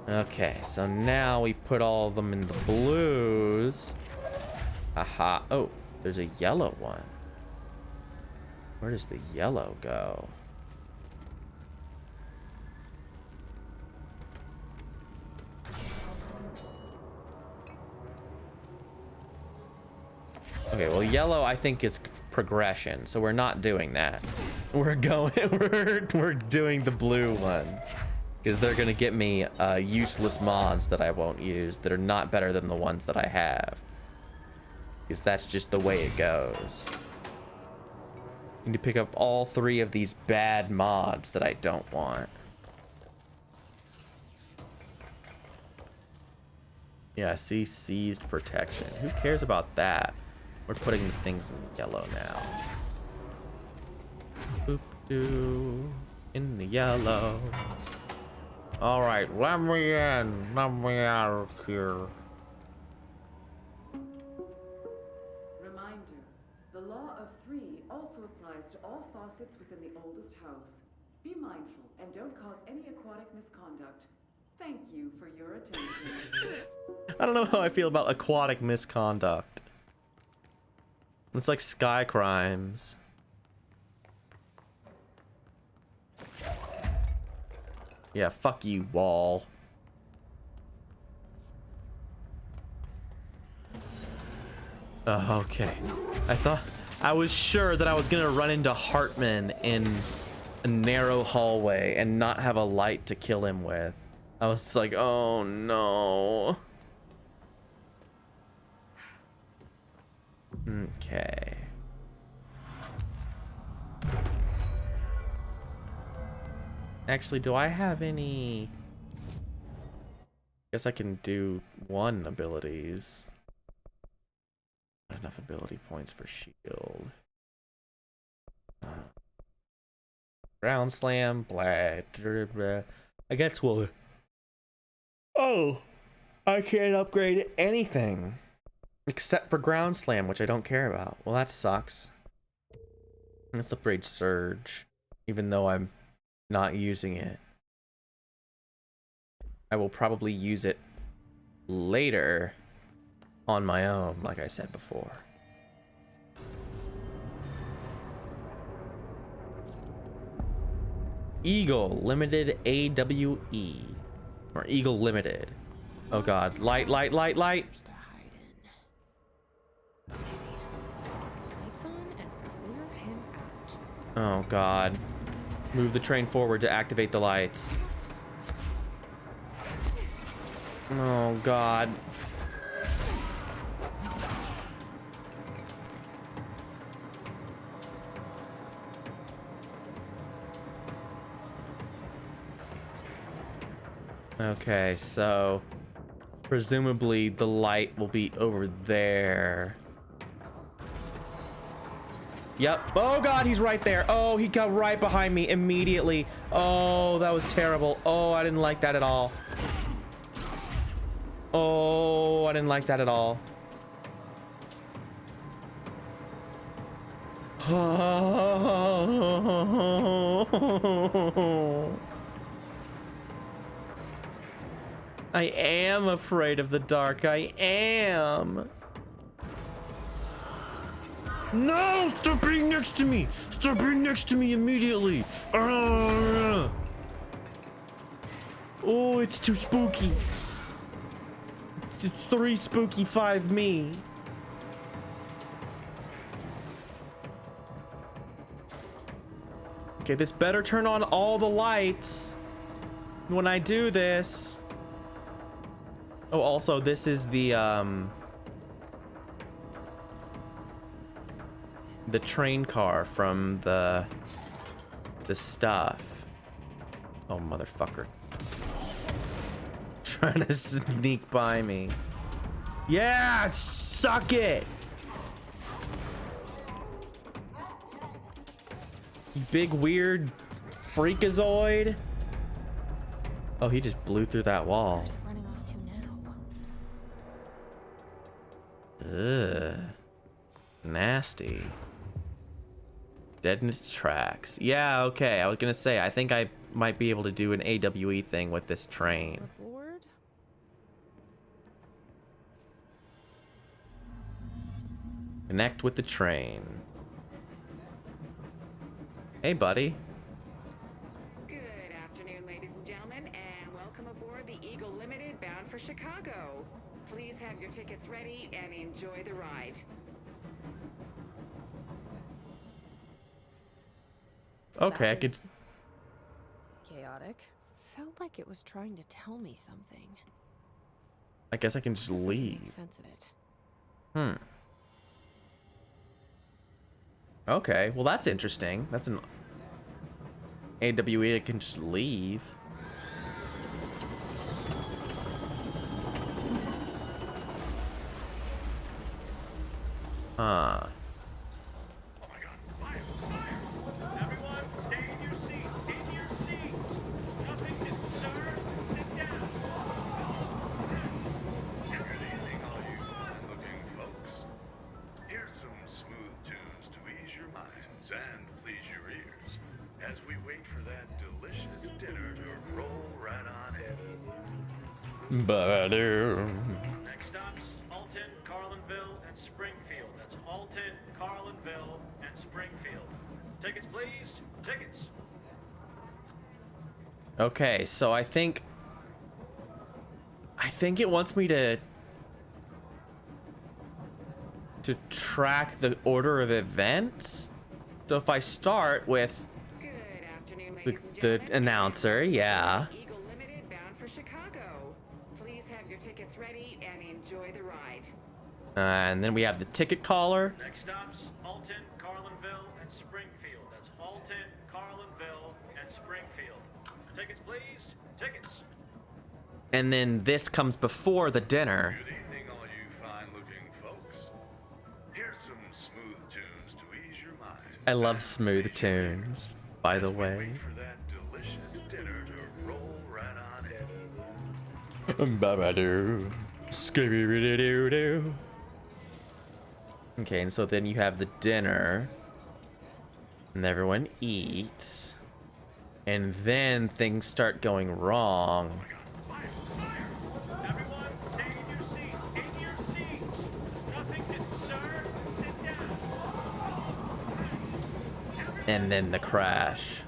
Okay, so now we put all of them in the blues. Aha. Oh, there's a yellow one. Where does the yellow go? Okay, well, yellow I think is progression, so we're not doing that. We're going, we're doing the blue ones, because they're gonna get me useless mods that I won't use, that are not better than the ones that I have, because that's just the way it goes. Need to pick up all 3 of these bad mods that I don't want. Yeah, see, seized protection. Who cares about that? We're putting the things in yellow now. Boop doo in the yellow. All right, let me in. Let me out of here. Reminder, the law of 3 also applies to all faucets within the oldest house. Be mindful and don't cause any aquatic misconduct. Thank you for your attention. I don't know how I feel about aquatic misconduct. It's like sky crimes. Yeah, fuck you, wall. Oh, okay. I was sure that I was gonna run into Hartman in a narrow hallway and not have a light to kill him with. I was like, oh no. Okay. Actually, do I have any... Guess I can do 1 abilities. Not enough ability points for shield. Ground slam, blah, blah, blah. I guess we'll... Oh! I can't upgrade anything. Except for ground slam, which I don't care about. Well, that sucks. Let's upgrade surge, even though I'm not using it. I will probably use it later on my own, like I said before. Eagle Limited AWE. Or Eagle Limited. Oh god. Light, light, light, light! Lights on and clear him out. Oh god. Move the train forward to activate the lights. Oh god. Okay, so presumably the light will be over there. Yep. Oh god, he's right there. Oh, he got right behind me immediately. Oh, that was terrible. Oh, I didn't like that at all. Oh, I didn't like that at all. I am afraid of the dark. I am. No! Stop being next to me! Stop being next to me immediately! Oh, it's too spooky. It's 3 spooky, 5 me. Okay, this better turn on all the lights when I do this. Oh, also, this is the train car from the stuff. Oh, motherfucker. Trying to sneak by me. Yeah, suck it. You big weird freakazoid. Oh, he just blew through that wall. Where's it running off to now? Ugh. Nasty. Dead in its tracks. Yeah, okay. I was gonna say, I think I might be able to do an AWE thing with this train. Bored? Connect with the train. Hey, buddy. Good afternoon, ladies and gentlemen, and welcome aboard the Eagle Limited bound for Chicago. Please have your tickets ready and enjoy the ride. Okay, I could. Chaotic. Felt like it was trying to tell me something. I guess I can just leave. Make sense of it. Hmm. Okay, well that's interesting. That's an AWE. I can just leave. Huh. Everyone, stay in your seats. In your seats. Nothing to sir. Sit down. Good evening, all you fine-looking folks. Here's some smooth tunes to ease your minds and please your ears as we wait for that delicious dinner to roll right on in. Next stops, Alton, Carlinville, and Springfield. That's Alton, Carlinville, and Springfield. Tickets, please. Tickets. Okay, so I think it wants me to track the order of events. So if I start with Good afternoon, the, ladies and the gentlemen. announcer, yeah. Eagle Limited bound for Chicago. Please have your tickets ready and enjoy the ride. And then we have the ticket caller. Next stops, Alton, Carlinville, and Springfield. That's Alton, Carlinville, and Springfield. Tickets, please. Tickets. And then this comes before the dinner. Good evening, all you fine-looking folks. Here's some smooth tunes to ease your minds. I love smooth tunes, by the Wait way. for that delicious dinner to roll right on in. Ba-ba-doo. Scooby-doo-doo-doo. Okay, and so then you have the dinner. And everyone eats. And then things start going wrong. Everyone, stay in your seats. In your seats. Nothing to sir. Sit down. And then the crash.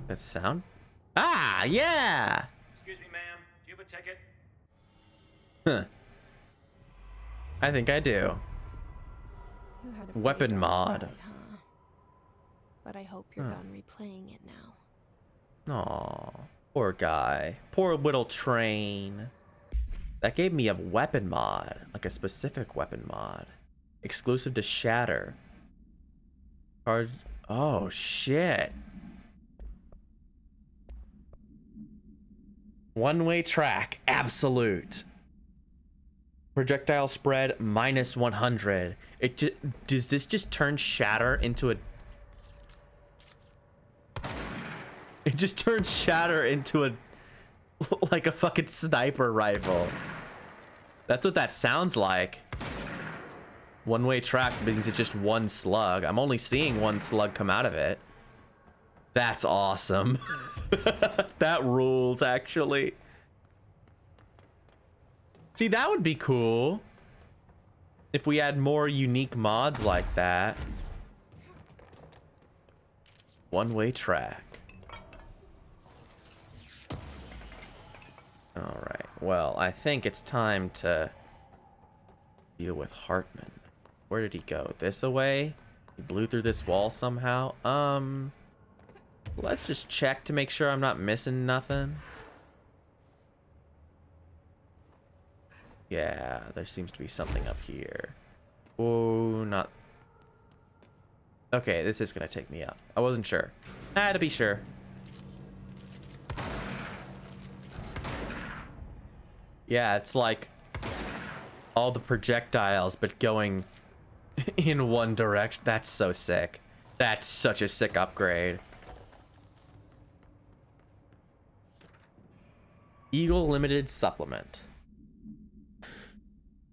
That sound? Ah, yeah! Excuse me, ma'am. Do you have a ticket? Huh. I think I do. You had a pretty Weapon dark mod. ride, huh? But I hope you're done replaying it now. Aw, poor guy. Poor little train. That gave me a weapon mod, like a specific weapon mod. Exclusive to Shatter. Oh, shit. One-way track, absolute. Projectile spread, minus 100. Does this just turn Shatter into a... It just turns Shatter into a like a fucking sniper rifle. That's what that sounds like. One-way track means it's just one slug. I'm only seeing one slug come out of it. That's awesome. That rules, actually. See, that would be cool if we had more unique mods like that. One-way track. All right. Well, I think it's time to deal with Hartman. Where did he go? This away? He blew through this wall somehow. Let's just check to make sure I'm not missing nothing. Yeah, there seems to be something up here. Oh, not. Okay, this is gonna take me up. I wasn't sure. I had to be sure. Yeah, it's like all the projectiles, but going in one direction. That's so sick. That's such a sick upgrade. Eagle Limited Supplement.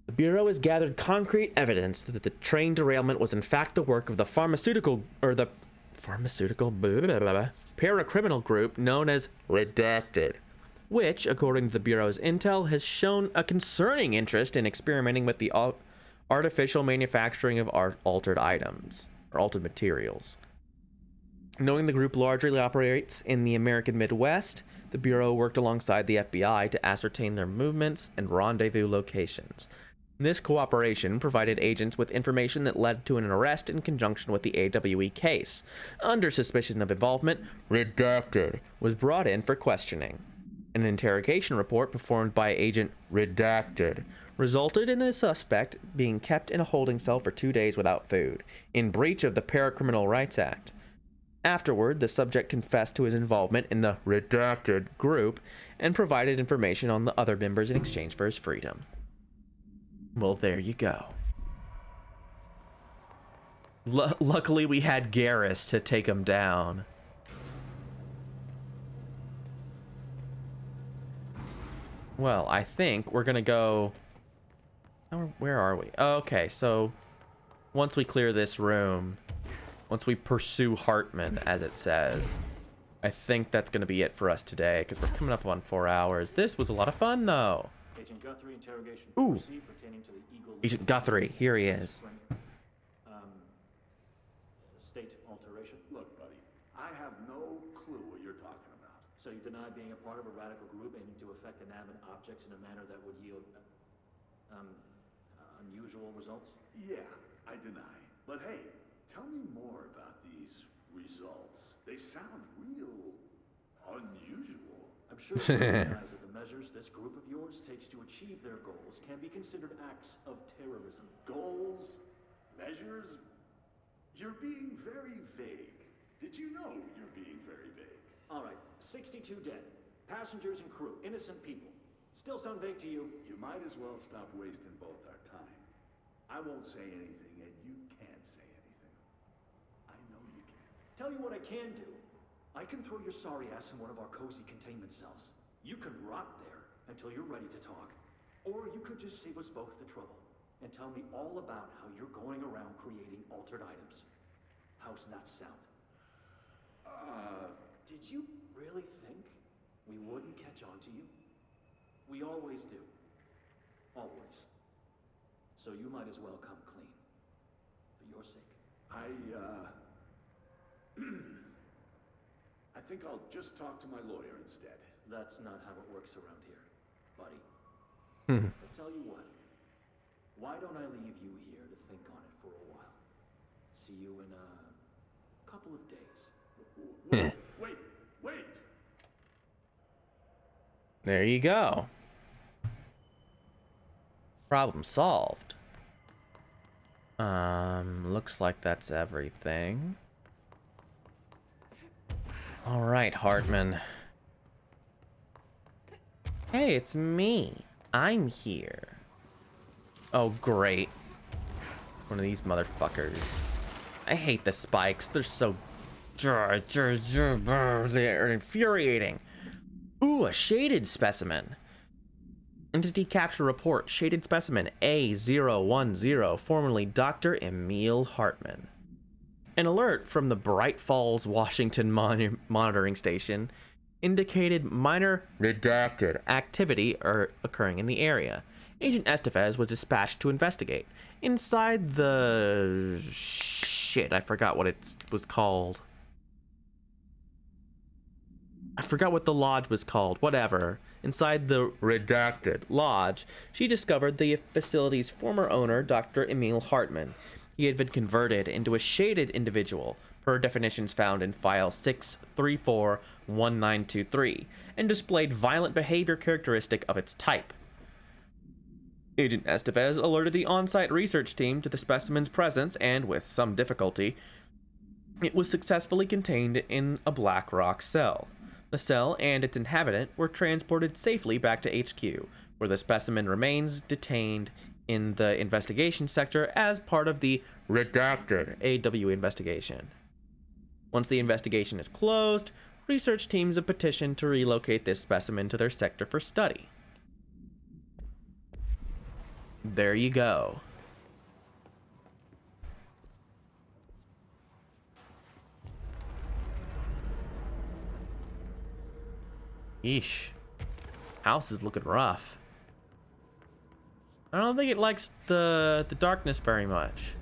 The Bureau has gathered concrete evidence that the train derailment was in fact the work of the pharmaceutical paracriminal group known as Redacted, which, according to the Bureau's intel, has shown a concerning interest in experimenting with the artificial manufacturing of altered items, or altered materials. Knowing the group largely operates in the American Midwest, the Bureau worked alongside the FBI to ascertain their movements and rendezvous locations. This cooperation provided agents with information that led to an arrest in conjunction with the AWE case. Under suspicion of involvement, Redacted was brought in for questioning. An interrogation report performed by Agent Redacted resulted in the suspect being kept in a holding cell for 2 days without food, in breach of the Paracriminal Rights Act. Afterward, the subject confessed to his involvement in the Redacted group and provided information on the other members in exchange for his freedom. Well, there you go. Luckily, we had Garrus to take him down. Well, I think we're gonna go... Where are we? Okay, so once we clear this room, once we pursue Hartman, as it says, I think that's gonna be it for us today, because we're coming up on 4 hours. This was a lot of fun, though. Agent Guthrie, interrogation Ooh. 4C pertaining to the Eagle... Agent Guthrie, here he is. State alteration. Look, buddy, I have no clue what you're talking about. So you deny being a part of a radical group aiming to affect inanimate objects in a manner that would yield unusual results? Yeah, I deny. But hey, tell me more about these results. They sound real unusual. I'm sure you recognize that the measures this group of yours takes to achieve their goals can be considered acts of terrorism. Goals? Measures? You're being very vague. Did you know you're being very vague? All right, 62 dead. Passengers and crew, innocent people. Still sound vague to you? You might as well stop wasting both our time. I won't say anything, and you can't say anything. I know you can't. Tell you what I can do. I can throw your sorry ass in one of our cozy containment cells. You can rot there until you're ready to talk. Or you could just save us both the trouble and tell me all about how you're going around creating altered items. How's that sound? Did you really think we wouldn't catch on to you? We always do. Always. So you might as well come clean. For your sake. I think I'll just talk to my lawyer instead. That's not how it works around here, buddy. I'll tell you what. Why don't I leave you here to think on it for a while? See you in a couple of days. Wait! There you go. Problem solved. Looks like that's everything. All right, Hartman. Hey, it's me. I'm here. Oh, great. One of these motherfuckers. I hate the spikes. They're so They're infuriating. Ooh, a shaded specimen. Entity capture report. Shaded specimen A010, formerly Dr. Emil Hartman. An alert from the Bright Falls, Washington monitoring station indicated minor redacted activity occurring in the area. Agent Estevez was dispatched to investigate. Inside the... shit, I forgot what it was called. I forgot what the lodge was called. Whatever. Inside the redacted lodge, she discovered the facility's former owner, Dr. Emil Hartman. He had been converted into a shaded individual, per definitions found in file 6341923, and displayed violent behavior characteristic of its type. Agent Estevez alerted the on-site research team to the specimen's presence, and with some difficulty, it was successfully contained in a black rock cell. The cell and its inhabitant were transported safely back to HQ, where the specimen remains detained in the investigation sector as part of the redacted AW investigation. Once the investigation is closed, research teams have petitioned to relocate this specimen to their sector for study. There you go. Yeesh. House is looking rough. I don't think it likes the darkness very much.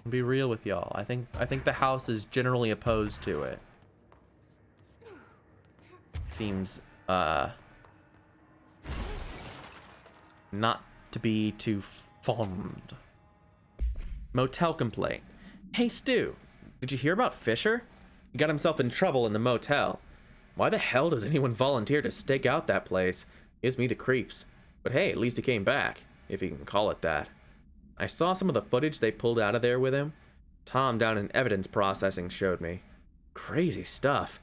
I'll be real with y'all. I think the house is generally opposed to it. Seems not to be too fond. Motel complaint. Hey Stu, did you hear about Fisher? He got himself in trouble in the motel. Why the hell does anyone volunteer to stake out that place? Gives me the creeps. But hey, at least he came back, if you can call it that. I saw some of the footage they pulled out of there with him. Tom down in evidence processing showed me. Crazy stuff.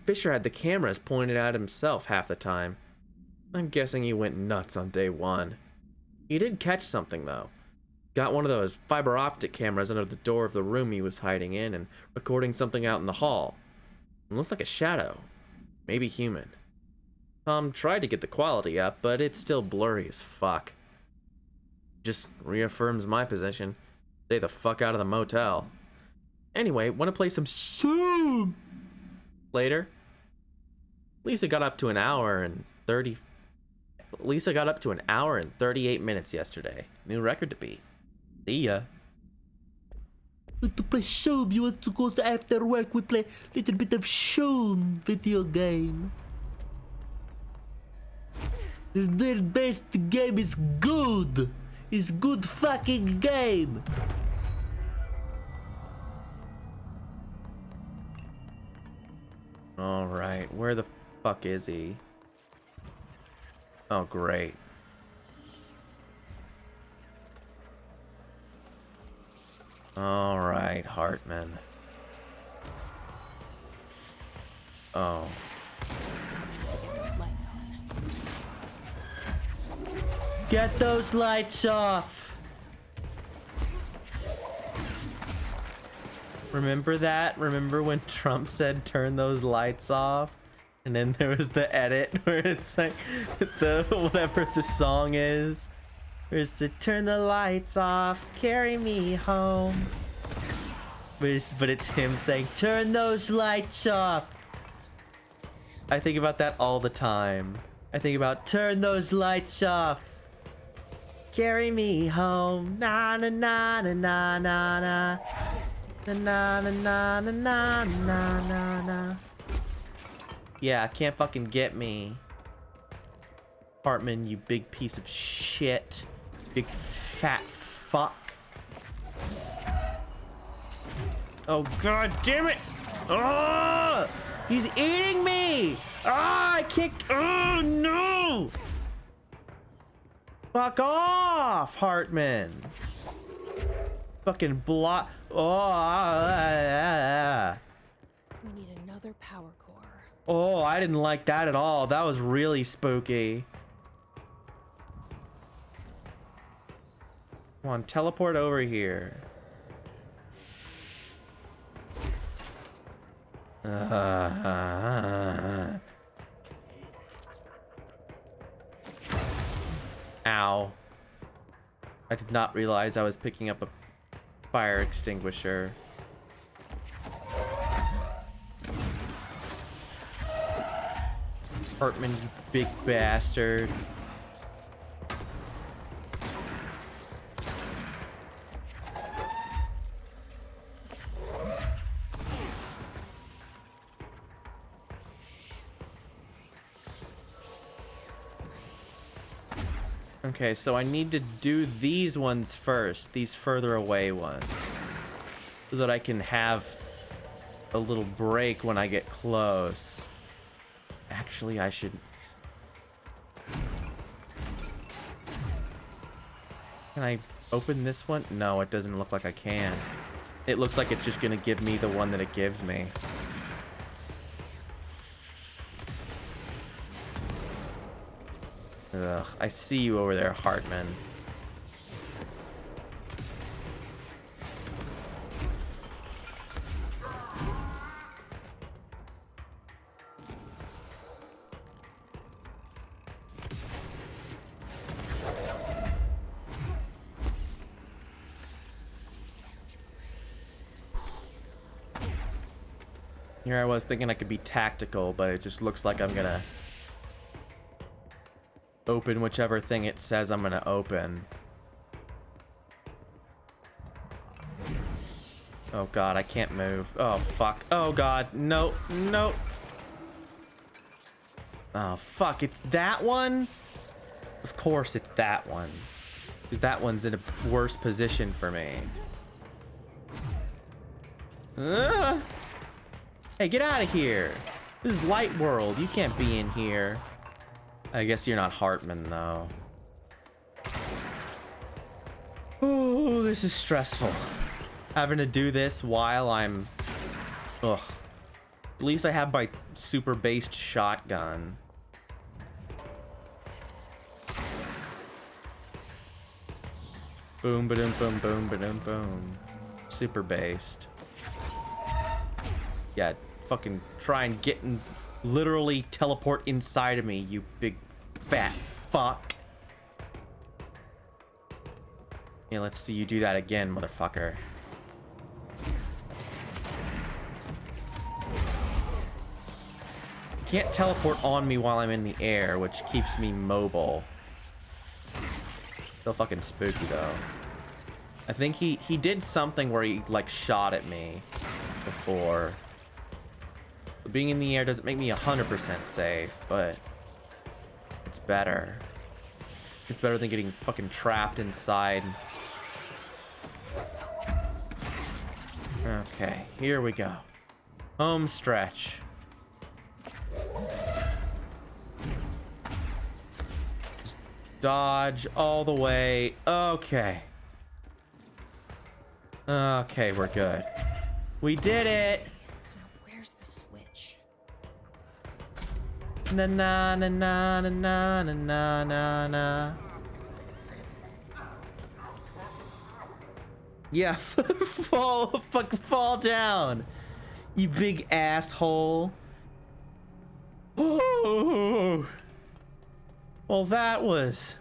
Fisher had the cameras pointed at himself half the time. I'm guessing he went nuts on day one. He did catch something though. Got one of those fiber optic cameras under the door of the room he was hiding in and recording something out in the hall. It looked like a shadow. Maybe human. Tom tried to get the quality up, but it's still blurry as fuck. Just reaffirms my position. Stay the fuck out of the motel. Anyway, wanna play some Zoom? Later. Lisa got up to an hour and 38 minutes yesterday. New record to beat. See ya. To play Shoom, you want to go to after work, we play a little bit of Shoom video game. The very best game is good. It's good fucking game. Alright, where the fuck is he? Oh, great. Alright, Hartman. Oh. Get those lights off. Remember that? Remember when Trump said turn those lights off? And then there was the edit where it's like the whatever the song is. Where it's to turn the lights off, carry me home. But it's him saying turn those lights off. I think about that all the time. I think about turn those lights off. Carry me home. Na na na na na na na. Na na na na na na na na. Yeah, can't fucking get me. Hartman, you big piece of shit. Big fat fuck. Oh god damn it! Oh! He's eating me! Ah! I kicked. Oh no! Fuck off, Hartman! Fucking block. Oh! We need another power core. Oh, I didn't like that at all. That was really spooky. Come on, teleport over here. Ow. I did not realize I was picking up a fire extinguisher. Hartman, you big bastard. Okay, so I need to do these ones first, these further away ones, so that I can have a little break when I get close. Actually, I should... Can I open this one? No, it doesn't look like I can. It looks like it's just gonna give me the one that it gives me. Ugh, I see you over there, Hartman. Here I was thinking I could be tactical, but it just looks like I'm gonna open whichever thing it says I'm gonna open. Oh god, I can't move. Oh fuck. Oh god, no, no. Oh fuck, it's that one? Of course it's that one. Because that one's in a worse position for me. Hey, get out of here. This is Light World. You can't be in here. I guess you're not Hartman, though. Oh, this is stressful. Having to do this while I'm... Ugh. At least I have my super-based shotgun. Boom, ba-doom, boom, boom, ba-doom, boom. Super-based. Yeah, fucking try and get and literally teleport inside of me, you big fat fuck. Yeah, let's see you do that again, motherfucker. Can't teleport on me while I'm in the air, which keeps me mobile. Still fucking spooky though. I think he did something where he like shot at me before. Being in the air doesn't make me 100% safe, but it's better. It's better than getting fucking trapped inside. Okay, here we go. Home stretch. Just dodge all the way. Okay. Okay, we're good. We did it! Where's the switch? Na na na na na na na na na. Yeah, fall down, you big asshole. Oh, well, that was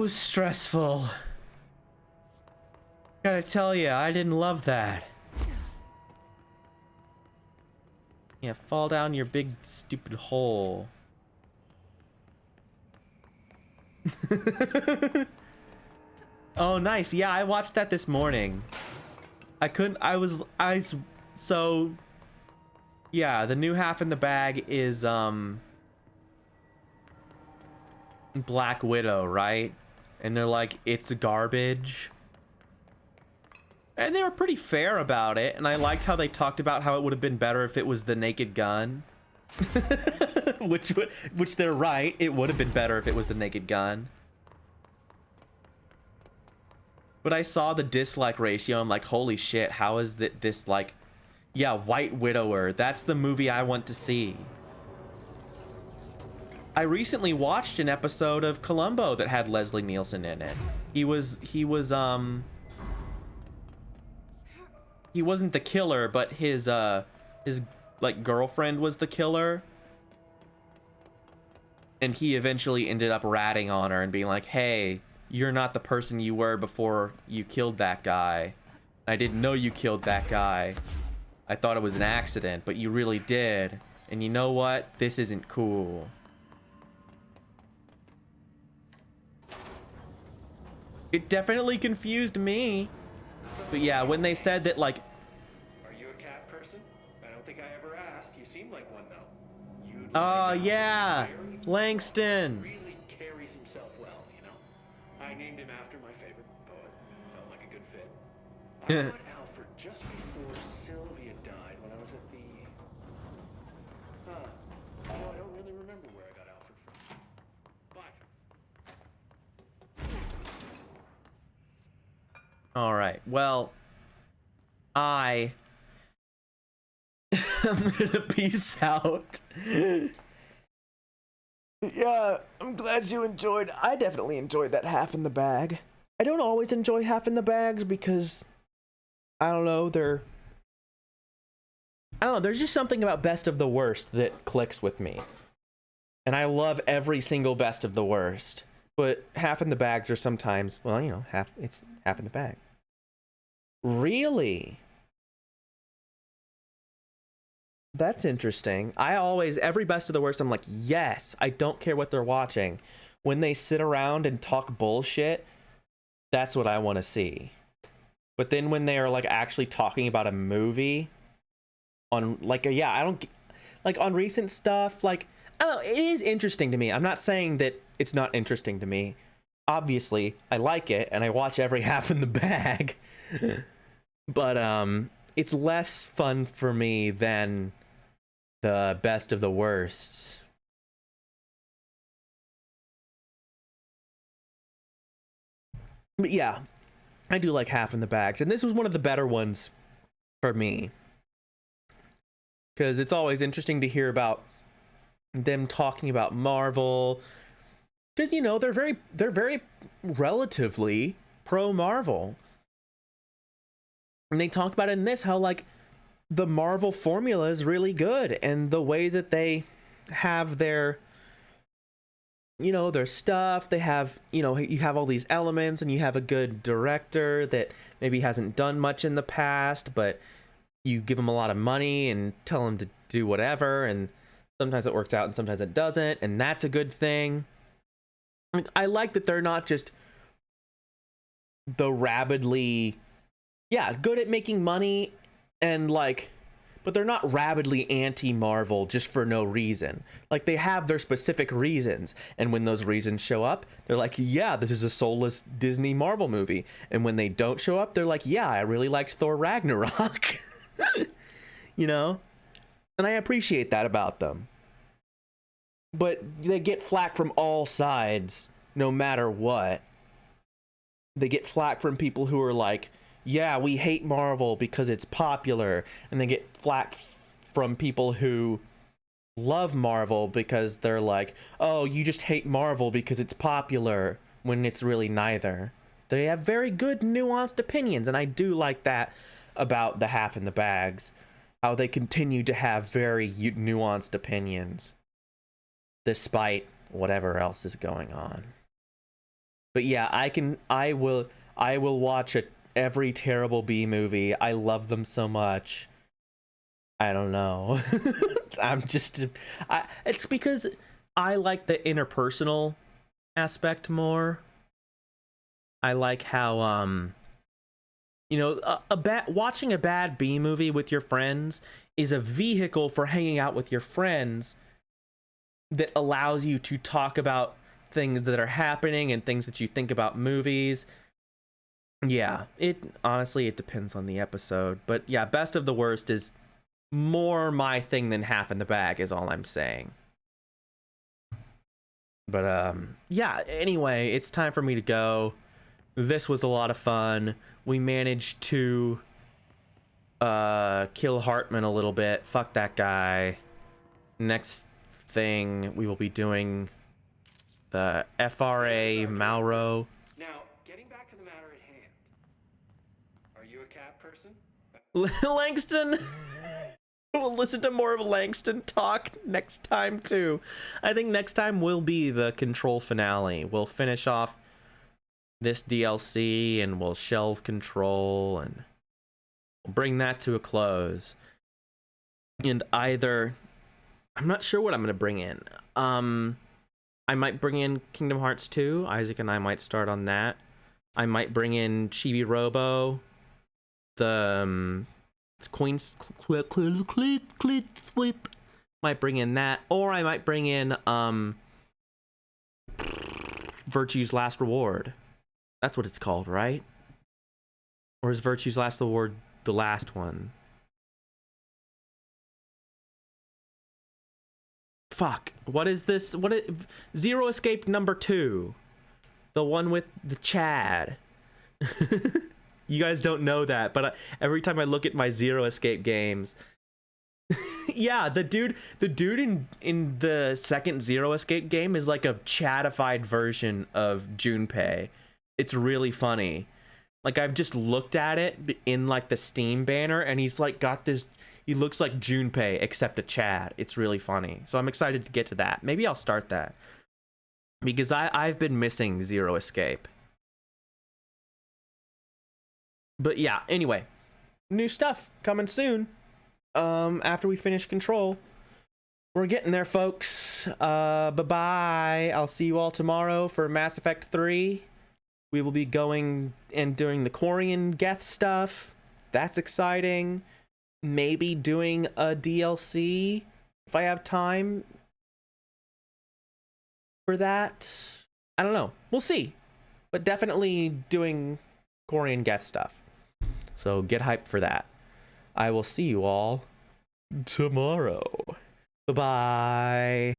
stressful. Gotta tell you, I didn't love that. Yeah, fall down your big stupid hole. Oh, nice. Yeah, I watched that this morning. So yeah, the new half in the bag is Black Widow, right? And they're like, it's garbage. And they were pretty fair about it, and I liked how they talked about how it would have been better if it was the Naked Gun. which they're right, it would have been better if it was the Naked Gun. But I saw the dislike ratio, I'm like, holy shit, how is this like... Yeah, White Widower, that's the movie I want to see. I recently watched an episode of Columbo that had Leslie Nielsen in it. He wasn't the killer, but his like girlfriend was the killer. And he eventually ended up ratting on her and being like, "Hey, you're not the person you were before you killed that guy. I didn't know you killed that guy. I thought it was an accident, but you really did. And you know what? This isn't cool." It definitely confused me. But yeah, when they said that, like... Are you a cat person? I don't think I ever asked. You seem like one, though. Oh, yeah. Langston. Really carries himself well, you know? I named him after my favorite poet. Felt like a good fit. I got Alfred just before Sylvia died when I was at the... I don't really remember where I got Alfred from. Bye. All right. Well, I'm gonna peace out. Yeah, I'm glad you enjoyed. I definitely enjoyed that half in the bag. I don't always enjoy half in the bags because I don't know, there's just something about best of the worst that clicks with me. And I love every single best of the worst. But half in the bags are sometimes, well, you know, it's half in the bag. Really? That's interesting. Every best of the worst, I'm like, yes, I don't care what they're watching. When they sit around and talk bullshit, that's what I want to see. But then when they are like actually talking about a movie on like, I don't like on recent stuff, like, I don't know, it is interesting to me. I'm not saying that it's not interesting to me. Obviously, I like it and I watch every half in the bag. But it's less fun for me than the best of the worsts. But yeah, I do like half in the bags, and this was one of the better ones for me. Because it's always interesting to hear about them talking about Marvel. Because, you know, they're very relatively pro-Marvel. And they talk about it in this, how, like, the Marvel formula is really good. And the way that they have their, you know, their stuff, they have, you know, you have all these elements and you have a good director that maybe hasn't done much in the past, but you give them a lot of money and tell them to do whatever. And sometimes it works out and sometimes it doesn't. And that's a good thing. I mean, I like that they're not just the rabidly, good at making money and like, but they're not rabidly anti-Marvel just for no reason. Like, they have their specific reasons, and when those reasons show up, they're like, yeah, this is a soulless Disney Marvel movie. And when they don't show up, they're like, yeah, I really liked Thor Ragnarok. You know? And I appreciate that about them. But they get flack from all sides, no matter what. They get flack from people who are like, yeah, we hate Marvel because it's popular. And they get flack from people who love Marvel because they're like, oh, you just hate Marvel because it's popular, when it's really neither. They have very good nuanced opinions, and I do like that about the half in the bags. How they continue to have very nuanced opinions despite whatever else is going on. But yeah, I will watch every terrible B movie. I love them so much. I don't know. It's because I like the interpersonal aspect more. I like how you know, watching a bad B movie with your friends is a vehicle for hanging out with your friends that allows you to talk about things that are happening and things that you think about movies. Yeah, honestly, it depends on the episode. But yeah, best of the worst is more my thing than half in the bag, is all I'm saying. But yeah, anyway, it's time for me to go. This was a lot of fun. We managed to kill Hartman a little bit. Fuck that guy. Next thing. We will be doing the FRA Malro. Now, getting back to the matter at hand. Are you a cat person? Langston. We'll listen to more of Langston talk next time too. I think next time will be the Control finale. We'll finish off this DLC and we'll shelve Control and we'll bring that to a close. And either, I'm not sure what I'm gonna bring in. I might bring in Kingdom Hearts 2. Isaac and I might start on that. I might bring in Chibi Robo. The Queen's Cleat Sweep. Might bring in that, or I might bring in Virtue's Last Reward. That's what it's called, right? Or is Virtue's Last Reward the last one? Fuck. What is this? Zero Escape number 2. The one with the Chad. You guys don't know that, but every time I look at my Zero Escape games, yeah, the dude in the second Zero Escape game is like a Chadified version of Junpei. It's really funny. Like, I've just looked at it in like the Steam banner, and he's like got this. He looks like Junpei except a Chad. It's really funny. So I'm excited to get to that. Maybe I'll start that because I've been missing Zero Escape. But yeah, anyway, new stuff coming soon. After we finish Control. We're getting there, folks. Bye-bye. I'll see you all tomorrow for Mass Effect 3. We will be going and doing the Quarian Geth stuff. That's exciting. Maybe doing a DLC if I have time for that. I don't know. We'll see. But definitely doing Quarian Geth stuff. So get hyped for that. I will see you all tomorrow. Bye-bye.